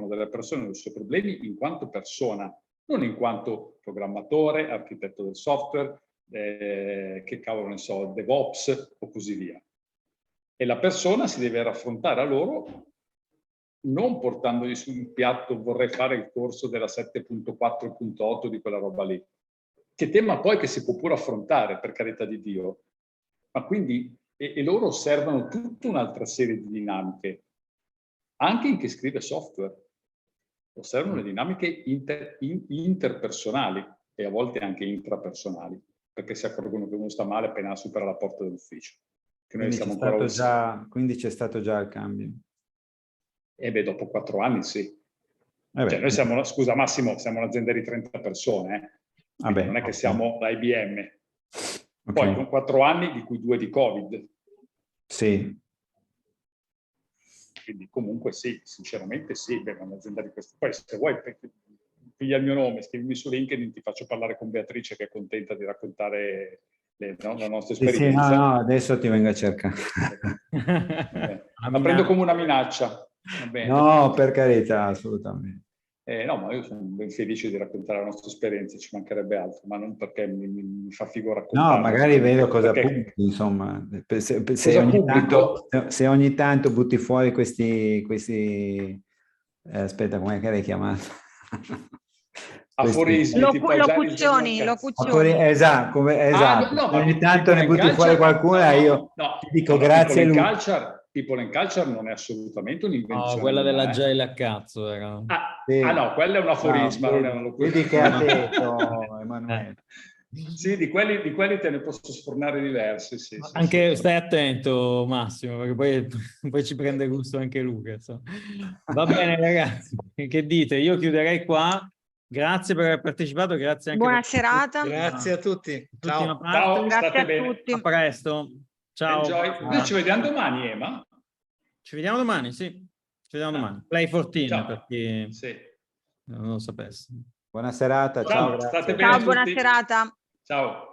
delle persone e dei suoi problemi in quanto persona, non in quanto programmatore, architetto del software, che cavolo ne so, DevOps o così via. E la persona si deve raffrontare a loro non portandogli su un piatto vorrei fare il corso della 7.4.8 di quella roba lì. Che tema poi che si può pure affrontare, per carità di Dio. Ma quindi, e loro osservano tutta un'altra serie di dinamiche, anche in chi scrive software. Osservano le dinamiche interpersonali e a volte anche intrapersonali, perché si accorgono che uno sta male appena supera la porta dell'ufficio. Quindi c'è stato già il cambio. E beh, dopo 4 anni sì. Noi noi siamo, scusa Massimo, siamo un'azienda di 30 persone, non è che siamo la IBM. Poi con 4 anni, di cui 2 di Covid. Sì. Quindi comunque sì, sinceramente sì, beh, un'azienda di questo. Poi se vuoi, piglia il mio nome, scrivimi su LinkedIn, ti faccio parlare con Beatrice che è contenta di raccontare la nostra esperienza. Sì, no, adesso ti vengo a cercare. La prendo come una minaccia. Va bene. No, per carità, assolutamente. No, ma io sono ben felice di raccontare la nostra esperienza, ci mancherebbe altro, ma non perché mi fa figo raccontare. No, magari vedo cosa punti, insomma. Se ogni tanto butti fuori questi aspetta, come l'hai chiamato? Aforismi, locuzioni. Esatto. No, ogni tanto ne butti fuori qualcuna, io dico grazie a lui. People&Culture non è assolutamente un'invenzione. No, quella dell'Agile a cazzo. Sì. No, quella è un aforisma, non è una locuzione. Vedi che ha detto, Emanuele. Sì, di quelli te ne posso sfornare diversi. Sì, anche stai attento, Massimo, perché poi ci prende gusto anche Luca. Va bene, ragazzi, che dite? Io chiuderei qua. Grazie per aver partecipato, grazie anche Buona serata. Grazie a tutti. Ciao, grazie a tutti. A presto. Ciao. Noi ci vediamo domani, Ema. Ci vediamo domani, sì. Ci vediamo domani. Play 14 Ciao. per chi Sì. non lo sapesse. Buona serata, ciao, Ciao, grazie. state bene Ciao, tutti. buona serata. Ciao.